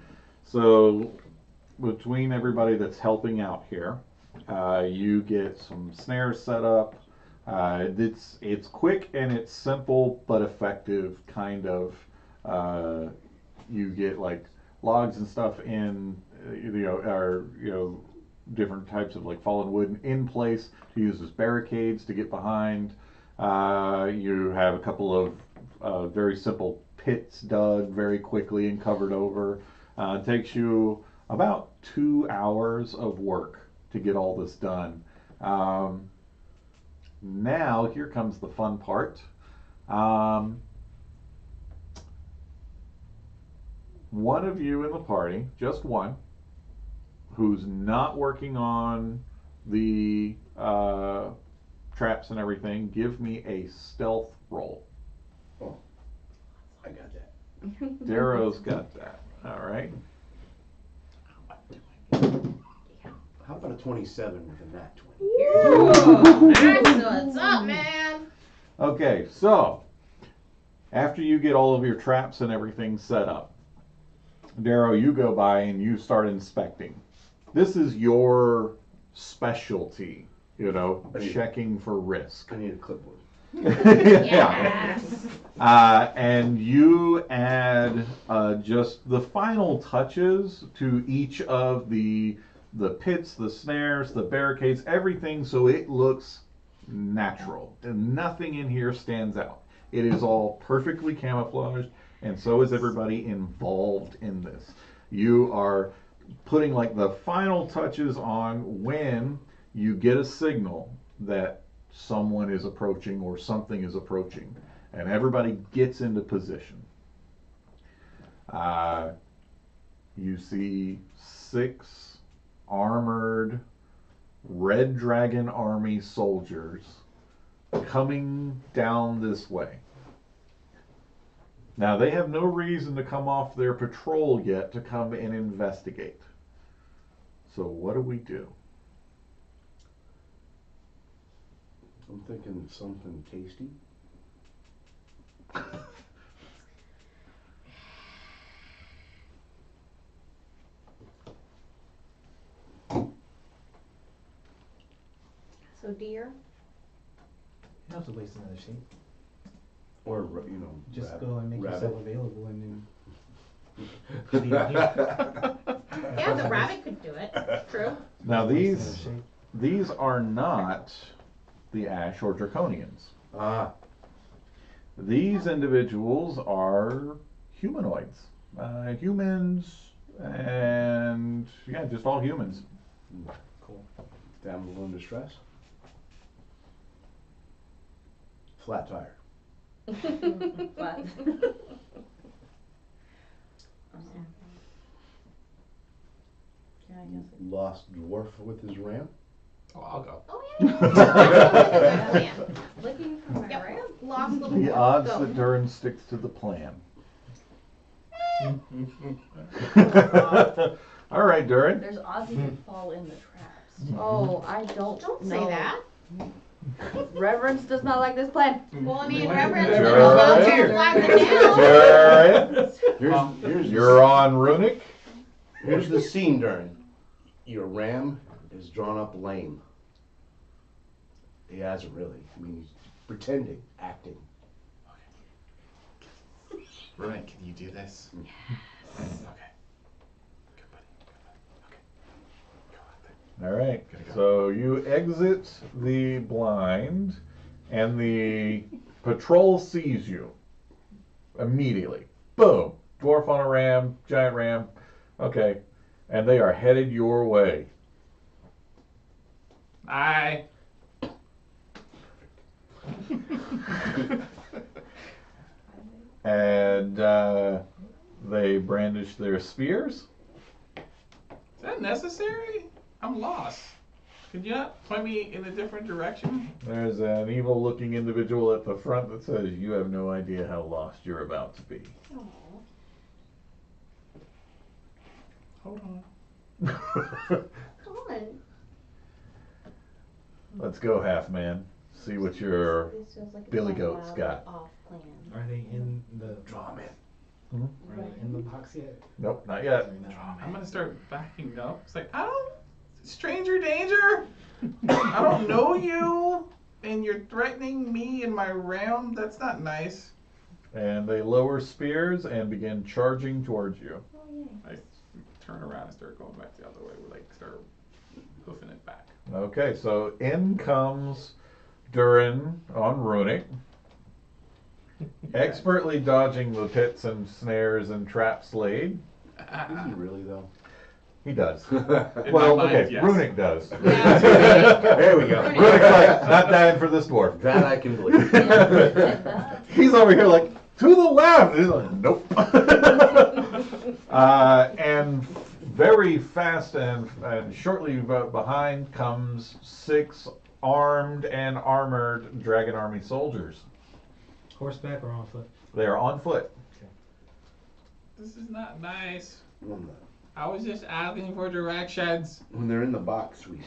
So between everybody that's helping out here, you get some snares set up. It's quick and it's simple but effective, kind of. You get like logs and stuff in, different types of like fallen wood in place to use as barricades to get behind. You have a couple of very simple pits dug very quickly and covered over. It takes you about 2 hours of work to get all this done. Now here comes the fun part. One of you in the party, just one, who's not working on the traps and everything, give me a stealth roll. Oh, I got that. Darrow's got that. All right. How about a 27 with a nat 20? That's what's up, man. Okay, so after you get all of your traps and everything set up, Darrow, you go by and you start inspecting. This is your specialty, checking for risk. I need a clipboard. Yeah. And you add just the final touches to each of the pits, the snares, the barricades, everything, so it looks natural. And nothing in here stands out. It is all perfectly camouflaged, and so is everybody involved in this. You are putting like the final touches on when you get a signal that someone is approaching or something is approaching, and everybody gets into position. You see 6 armored Red Dragon Army soldiers coming down this way. Now they have no reason to come off their patrol yet to come and investigate. So what do we do? I'm thinking something tasty. So deer. You don't have to waste another sheet. Or, Just rabbit. go and make Rabbit. yourself available and then. Yeah, the rabbit could do it. True. Now Waste another sheet. these are not the Ash or Draconians. Ah, These individuals are humanoids. Humans and just all humans. Cool. damsel in distress. Flat tire. Flat. Yeah, I guess. Lost dwarf with his ram. Oh, I'll go. Oh yeah. Plan. Looking for my Yep. ram. Lost little The dwarf. odds Go. that Durin sticks to the plan. All right, Durin. There's odds he could fall in the traps. Oh, I don't Don't know. say that. Reverence does not like this plan. Well, I mean, Why Reverend did would you- love Sure. to flag the down. Durin, Here's you're on Runic. here's the scene, Durin. Your ram is drawn up lame. He hasn't really. I mean, he's pretending, acting. Ryan, can you do this? Mm. Okay. Good buddy. Okay. Go out there. All right. So you exit the blind, and the patrol sees you immediately. Boom! Dwarf on a ram, giant ram. Okay, and they are headed your way. Aye. And they brandish their spears. Is that necessary? I'm lost. Could you not point me in a different direction? There's an evil-looking individual at the front that says, "You have no idea how lost you're about to be." Aw. Hold on. Come on. Let's go, half man. See what your This feels like it's Billy so Goat's wild got. Off plan. Are they in the Draw 'em in. Are they in the box yet? Nope, not yet. I'm gonna start backing up. It's like, stranger danger. I don't know you, and you're threatening me and my ram. That's not nice. And they lower spears and begin charging towards you. Oh, yay. I turn around and start going back the other way. We start hoofing it back. Okay, so in comes Durin on Runic, expertly dodging the pits and snares and traps laid. Is he really though? He does. In Well, my mind, okay, yes. Runic does. Yeah. There we go. Runic's like, not dying for this dwarf. That I can believe. He's over here like, to the left. He's like, nope. And very fast and shortly behind comes 6 armed and armored Dragon Army soldiers. Horseback or on foot? They are on foot. This is not nice. When I was just asking for directions. they're in the box, we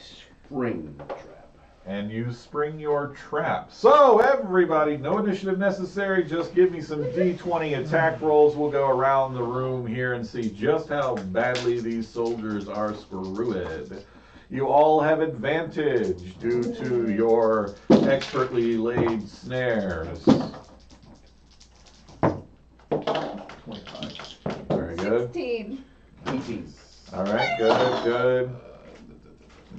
spring the trap. And you spring your trap. So everybody, no initiative necessary, just give me some D20 attack rolls. We'll go around the room here and see just how badly these soldiers are screwed. You all have advantage due to your expertly laid snares. 25. Very good. 16. 18. All right, good.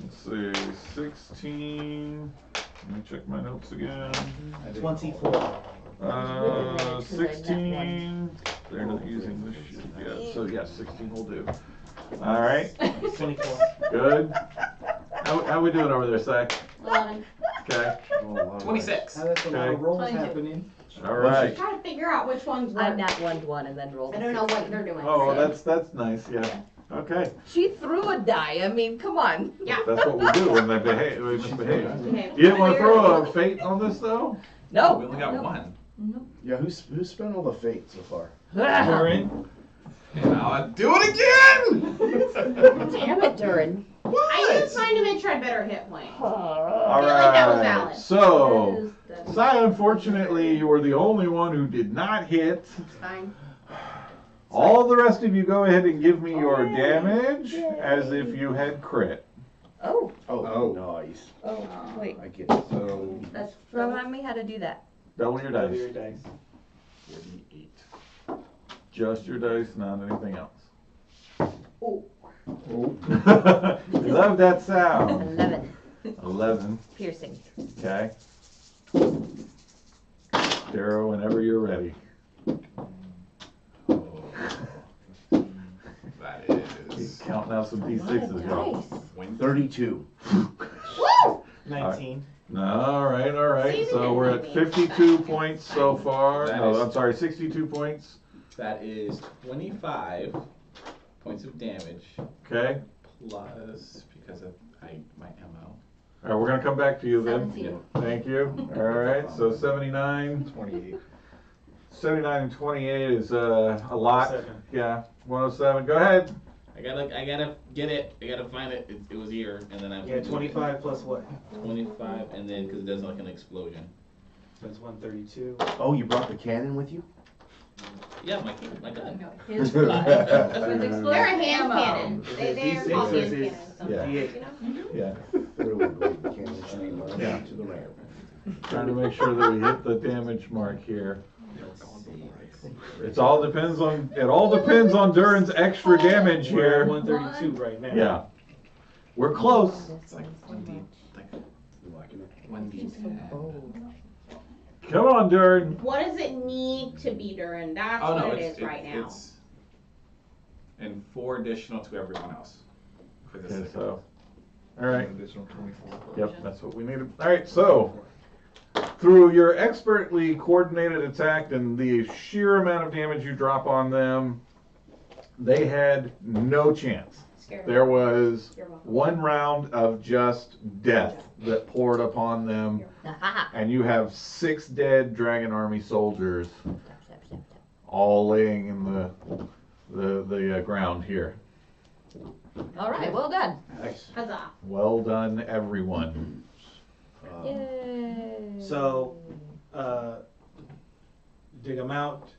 Let's see, 16. Let me check my notes again. 24. 16. They're not using this shit yet. So, yes, 16 will do. All right, 24. good. How we doing over there, Zach? 11. Okay, 26. That's a lot Okay. of rolls 22. happening. all right. Trying to figure out which ones I work. nat one and then rolled. I don't know what they're doing. Oh, so- that's nice, yeah. Okay, She threw a die. I mean, come on. Yeah. that's what we do when they behave. We misbehave. Okay. You didn't want to throw a fate on this, though? No. We only got one. Yeah, who's spent all the fate so far? Durin. And I'll do it again! Damn it, Durin. I used mine to make sure I had better hit point. All feel like that was right. valid. So, Si, unfortunately, you were the only one who did not hit. It's fine. All the rest of you go ahead and give me your damage as if you had crit. Oh. Oh, nice. Oh, wait. I get it. So, That's Remind me how to do that. double your dice. Your dice. 48. Just your dice, not anything else. Oh. Love that sound. 11. 11. Piercing. Okay. Darrow, whenever you're ready. That He's is counting out some D6s, y'all. 32. Woo! 19. All right. So we're at 52 points so far. That No, is- I'm sorry, 62 points. That is 25 points of damage Okay. plus because of my ammo. All right, we're gonna come back to you then. 17. Thank you. All right, so 79. 28. 79 and 28 is a lot. 107. Yeah, 107. Go ahead. I gotta get it. I gotta find it. It was here, and then I Yeah, 25 plus what? 25, and then because it does like an explosion. That's 132. Oh, you brought the cannon with you? Yeah, my gun. No, his with explosive They're a hand ammo. cannon. They're D6 called or hand is cannons. Yeah. Sometimes, you know? Yeah. Fairly blade cannon shooting arm Yeah. to the ram. Trying to make sure that we hit the damage mark here. Let's see. It all depends on Durin's extra damage We're at here. 132 right now. Yeah. We're close. It's like 1D, like You liking it? 1D10. Come on, Durin. What does it need to be, Durin? That's what it is right now. It's and 4 additional to everyone else. For this Okay, second. so. Alright. Additional 24. Yep, that's what we needed. Alright, so. Through your expertly coordinated attack and the sheer amount of damage you drop on them, they had no chance. Scared There of it. was You're welcome. one round of just death that poured upon them, and you have 6 dead Dragon Army soldiers all laying in the ground here. All right, well done. Nice. Huzzah. Well done, everyone. Yay. So, dig them out,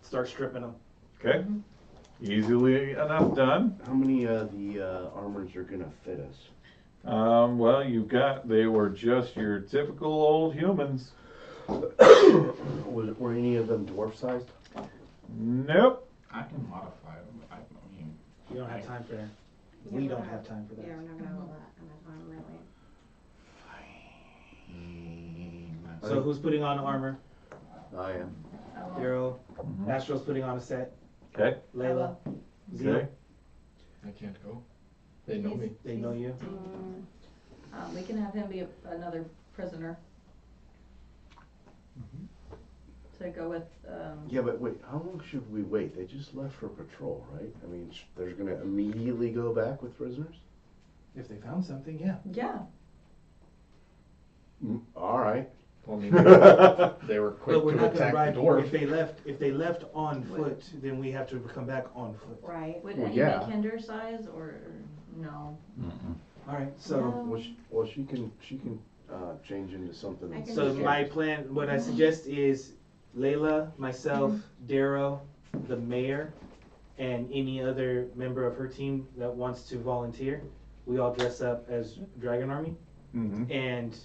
start stripping them. Okay? Easily enough done. How many of the armors are gonna fit us? Well, they were just your typical old humans. Were any of them dwarf sized? Nope. I can modify them. I mean, You don't have time for that. Yeah, We we're don't not- have time for that. Yeah, we're not gonna have all that kind of time, really. So who's putting on armor? I am. Daryl. Mhm. Astro's putting on a set. Okay. Layla. Zeke. Okay. I can't go. They know me. They know you. We can have him be another prisoner. To go with, Yeah, but wait, how long should we wait? They just left for patrol, right? I mean, they're gonna immediately go back with prisoners? If they found something, yeah. yeah. All right. Well, I mean, they were quick But we're to not gonna attack ride, the dwarf. if they left on foot, then we have to come back on foot. Right. Would Well, any yeah. make hinder size or no? Alright, so, Well, she can change into something. I can so do my plan, what I suggest is Layla, myself, Darrow, the mayor, and any other member of her team that wants to volunteer. We all dress up as Dragon Army, Mm-hmm. and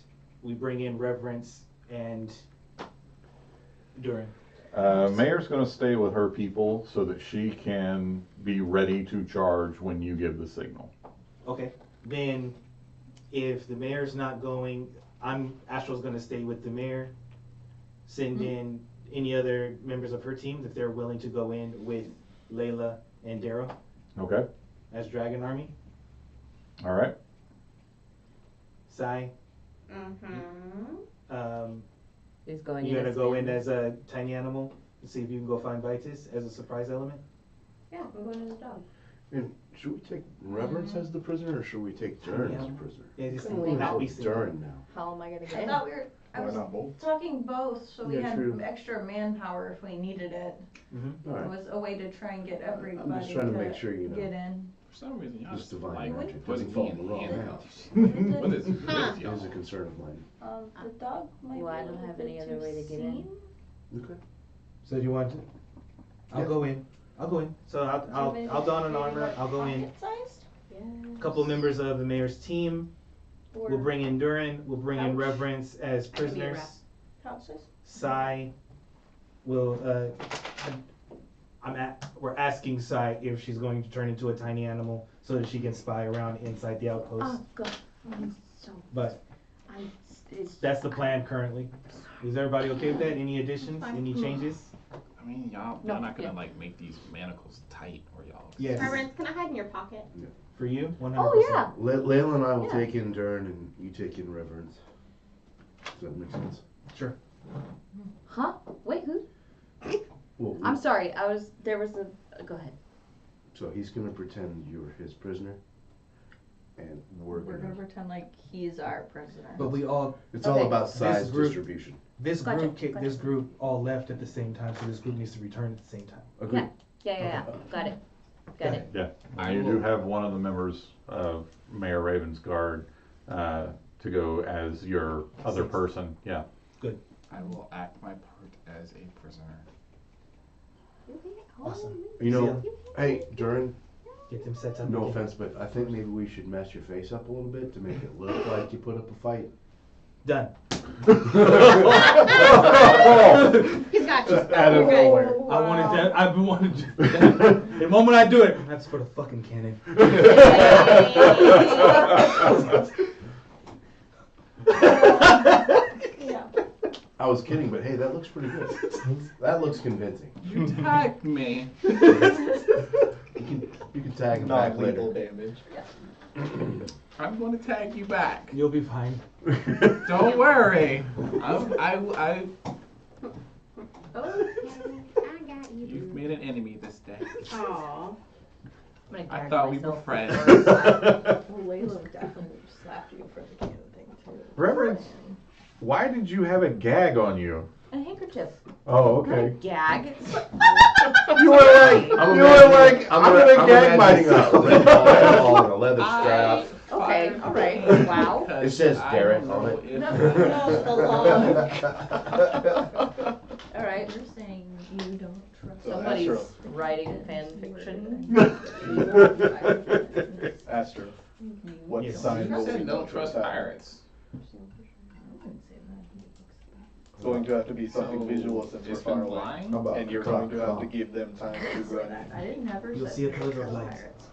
we bring in Reverence and Durin. Mayor's going to stay with her people so that she can be ready to charge when you give the signal. Okay, then if the mayor's not going, Astro's gonna stay with the mayor. Send in any other members of her team if they're willing to go in with Layla and Darrow Okay. as Dragon Army. All right. Mm-hmm. Sai, He's going you in gotta as go man. in as a tiny animal and see if you can go find Vitus as a surprise element. Yeah, I'm going as a dog. And should we take Reverence as the prisoner, or should we take Durin as a prisoner? Yeah, just Kinda think, not be lean single. Durin now. How am I gonna I get thought I Why was not both? talking both, so we Yeah, had true. extra manpower if we needed it. All It right. was a way to try and get everybody trying to make sure you know. get in. for some reason, y'all Just just divine like magic putting doesn't fall me in in the wrong handcuffs. hands. What is Huh. with It is a y'all? concern of mine. The dog might Well, be I a don't little have bit any other too way to get in. seen. Okay. So do you want to? I'll Yeah. go in. I'll go in. So I'll don an armor. I'll go in. Pocket-sized? A couple members of the mayor's team. We'll bring in Durin. We'll bring in Ouch. Reverence as Give me a prisoners. wrap. Couch size? Sai will. We're asking Sai if she's going to turn into a tiny animal so that she can spy around inside the outpost. Oh god, I'm so But it's that's the plan currently. Is everybody okay with that? Any additions? Fine. Any changes? I mean, y'all No, not gonna yeah. like make these manacles tight, or y'all. Yes. Reverence, can I hide in your pocket? For you, 100%. Oh yeah. Layla and I will Yeah. take in Durin, and you take in Reverence. Does that make sense? Sure. Huh? Wait, who? Well, I'm sorry. There was a. Go ahead. So he's gonna pretend you're his prisoner, and we're We're gonna gonna. pretend like he's our prisoner. But we all, It's all Okay. about size group- distribution. this Gotcha, group, gotcha. this group all left at the same time, so this group needs to return at the same time. Agreed. Yeah. Got it. Got it. Yeah. You do have one of the members of Mayor Raven's guard to go as your other person. Yeah. I will act my part as a prisoner. Awesome. You know, hey, Durin, Get them set up. no again. offense, but I think maybe we should mess your face up a little bit to make it look like you put up a fight. Done. He's got you. Out of nowhere. I wanted that. I've been wanting to do that. The moment I do it, that's for the fucking cannon. Yeah. I was kidding, but hey, that looks pretty good. That looks convincing. You tagged me. You can tag him back Non-lethal later. damage. I'm going to tag you back. You'll be fine. Don't worry. I Oh. You've made an enemy this day. Aww. I thought we were friends. Layla definitely slapped you for the cannon thing too. Reverence, why did you have a gag on you? A handkerchief. Oh, Not a okay. gag. You were like, I'm gonna gag myself. On a leather strap. Okay, all right. Wow. It says Derek on it. No, the love. All right. You're saying you don't trust So Somebody's Astro. writing fan fiction. Astro. What Yes. sign You will we said don't not trust attack? pirates. It's going to have to be something So, visual since we're just far been away. blind? How about And you're cock, going to have to cock? give them time to run. I didn't never You'll said see a don't pillar of trust light. pirates.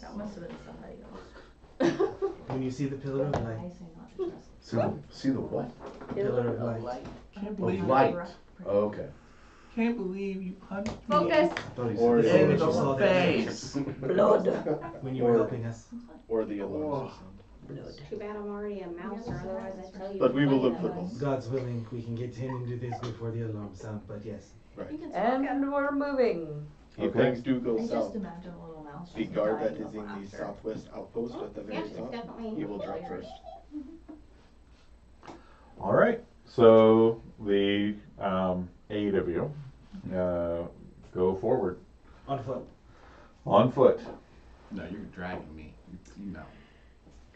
That must have been somebody else. When you see the pillar of I light, say not to trust. See the what? pillar of light. Can't Of believe light. Oh, okay. Can't believe you punched me. Focus. I thought he Or said In the the saw that face. Blood. When you were helping us. Or the alarm system. Too bad I'm already a mouse, or otherwise I'd tell you. But we will to look for play those. God's willing, we can get him into this before the alarm sound, but yes. You can talk at him. And we're moving. If Okay. things do go I south, just imagine a little mouse. the just guard that dying is of in the laughter. southwest outpost at the Yeah, very she's top, definitely. he will drop first. All right. So the 8 of you go forward On foot. on foot. No, you're dragging me. You know.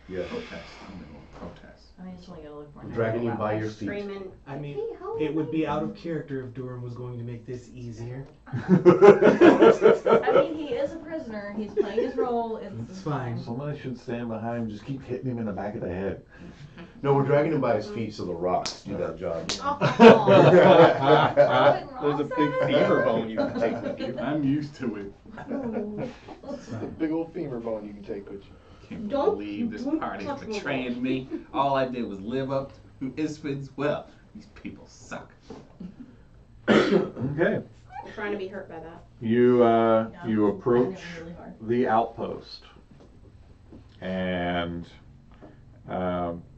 Yeah. Protest. I'm gonna protest. I just want to get a little more. Dragging you narrow by about your feet. Screaming. I mean, "Hey, how it would be are out you?" of character if Durham was going to make this easier. I mean, he is a prisoner. He's playing his role. It's fine. Somebody should stand behind him, just keep hitting him in the back of the head. No, we're dragging him by his feet so the rocks do that job. Oh. There's a big femur bone you can take with you. I'm used to it. It's fine. Big old femur bone you can take with you. Can't Don't- believe this don't party's touch me. betraying me. All I did was live up to Isfid's well. These people suck. Okay. I'm trying to be hurt by that. You Yeah, you I approach know, really hard. the outpost, and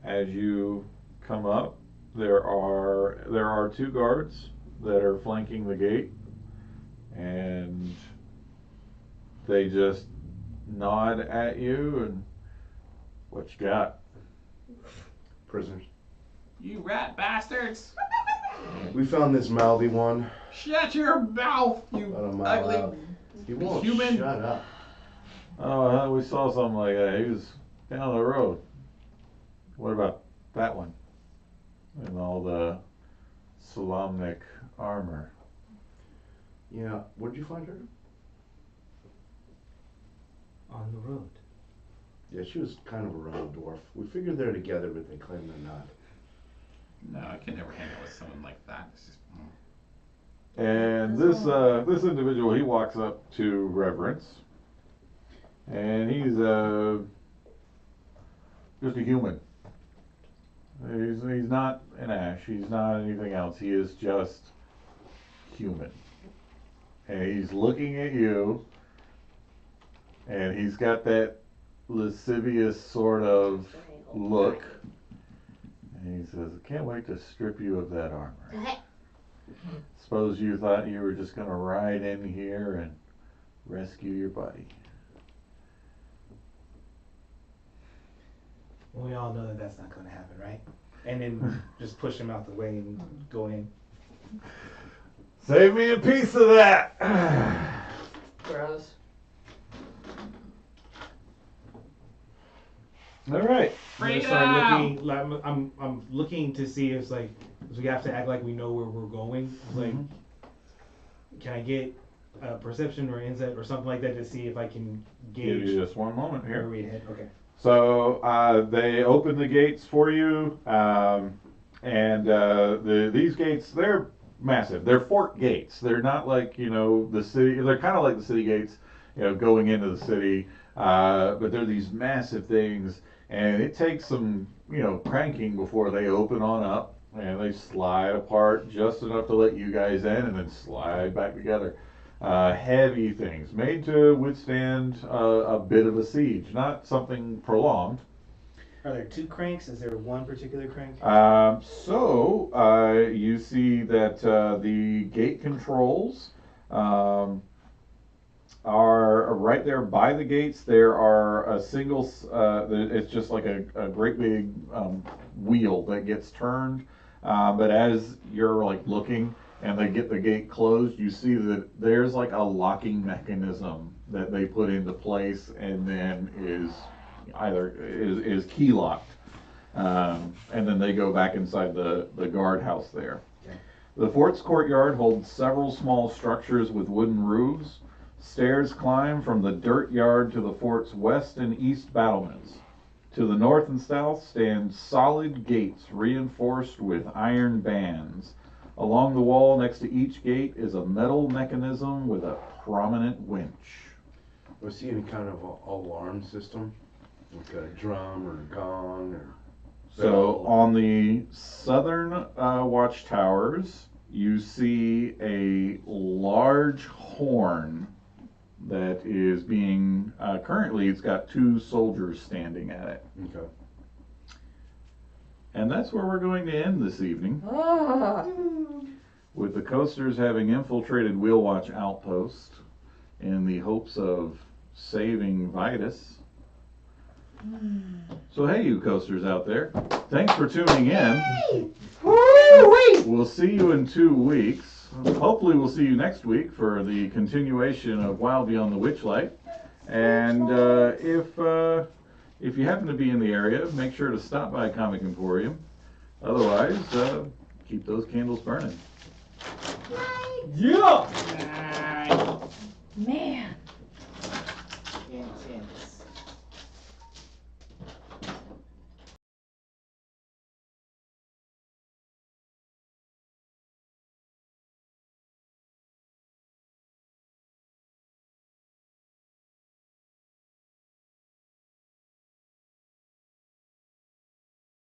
as you come up, there are 2 guards that are flanking the gate, and they just nod at you and what you got? Prisoners. You rat bastards! We found this mouthy one. Shut your mouth, you About a mile ugly. out. He won't Human. shut up. Oh, we saw something like that. He was down the road. What about that one? And all the Solamnic armor. Yeah, where'd you find her? On the road. Yeah, she was kind of a round dwarf. We figured they're together, but they claim they're not. No, I can never hang out with someone like that. It's just, And this individual, he walks up to Reverence, and he's just a human. He's not an ash. He's not anything else. He is just human. And he's looking at you, and he's got that lascivious sort of look. And he says, I can't wait to strip you of that armor. Suppose you thought you were just gonna ride in here and rescue your buddy. We all know that that's not going to happen, right? And then just push him out the way and go in. Save me a piece of that. Gross. All right. I'm gonna start looking. Like, I'm looking to see if like, 'cause we have to act like we know where we're going. Like, Can I get perception or insight or something like that to see if I can Give you gauge just one moment where here. we head? Okay. So they open the gates for you, and these gates, they're massive. They're fort gates. They're not like, the city. They're kind of like the city gates, going into the city. But they're these massive things, and it takes some, cranking before they open on up, and they slide apart just enough to let you guys in, and then slide back together. Heavy things made to withstand a bit of a siege, not something prolonged. Are there two cranks? Is there one particular crank? You see that the gate controls are right there by the gates. There are a single, it's just like a great big wheel that gets turned. But as you're like looking and they get the gate closed, you see that there's like a locking mechanism that they put into place and then is key locked. And then they go back inside the guardhouse there. Okay. The fort's courtyard holds several small structures with wooden roofs. Stairs climb from the dirt yard to the fort's west and east battlements. To the north and south stand solid gates reinforced with iron bands. Along the wall next to each gate is a metal mechanism with a prominent winch. Was see any kind of alarm system? Like a drum or a gong or... So on the southern watchtowers, you see a large horn that is being, currently it's got 2 soldiers standing at it. Okay. And that's where we're going to end this evening. Ah. With the coasters having infiltrated Wheelwatch Outpost in the hopes of saving Vitus. So hey, you coasters out there, thanks for tuning in. We'll see you in 2 weeks. Hopefully we'll see you next week for the continuation of Wild Beyond the Witchlight. And if you happen to be in the area, make sure to stop by Comic Emporium. Otherwise, keep those candles burning. Man.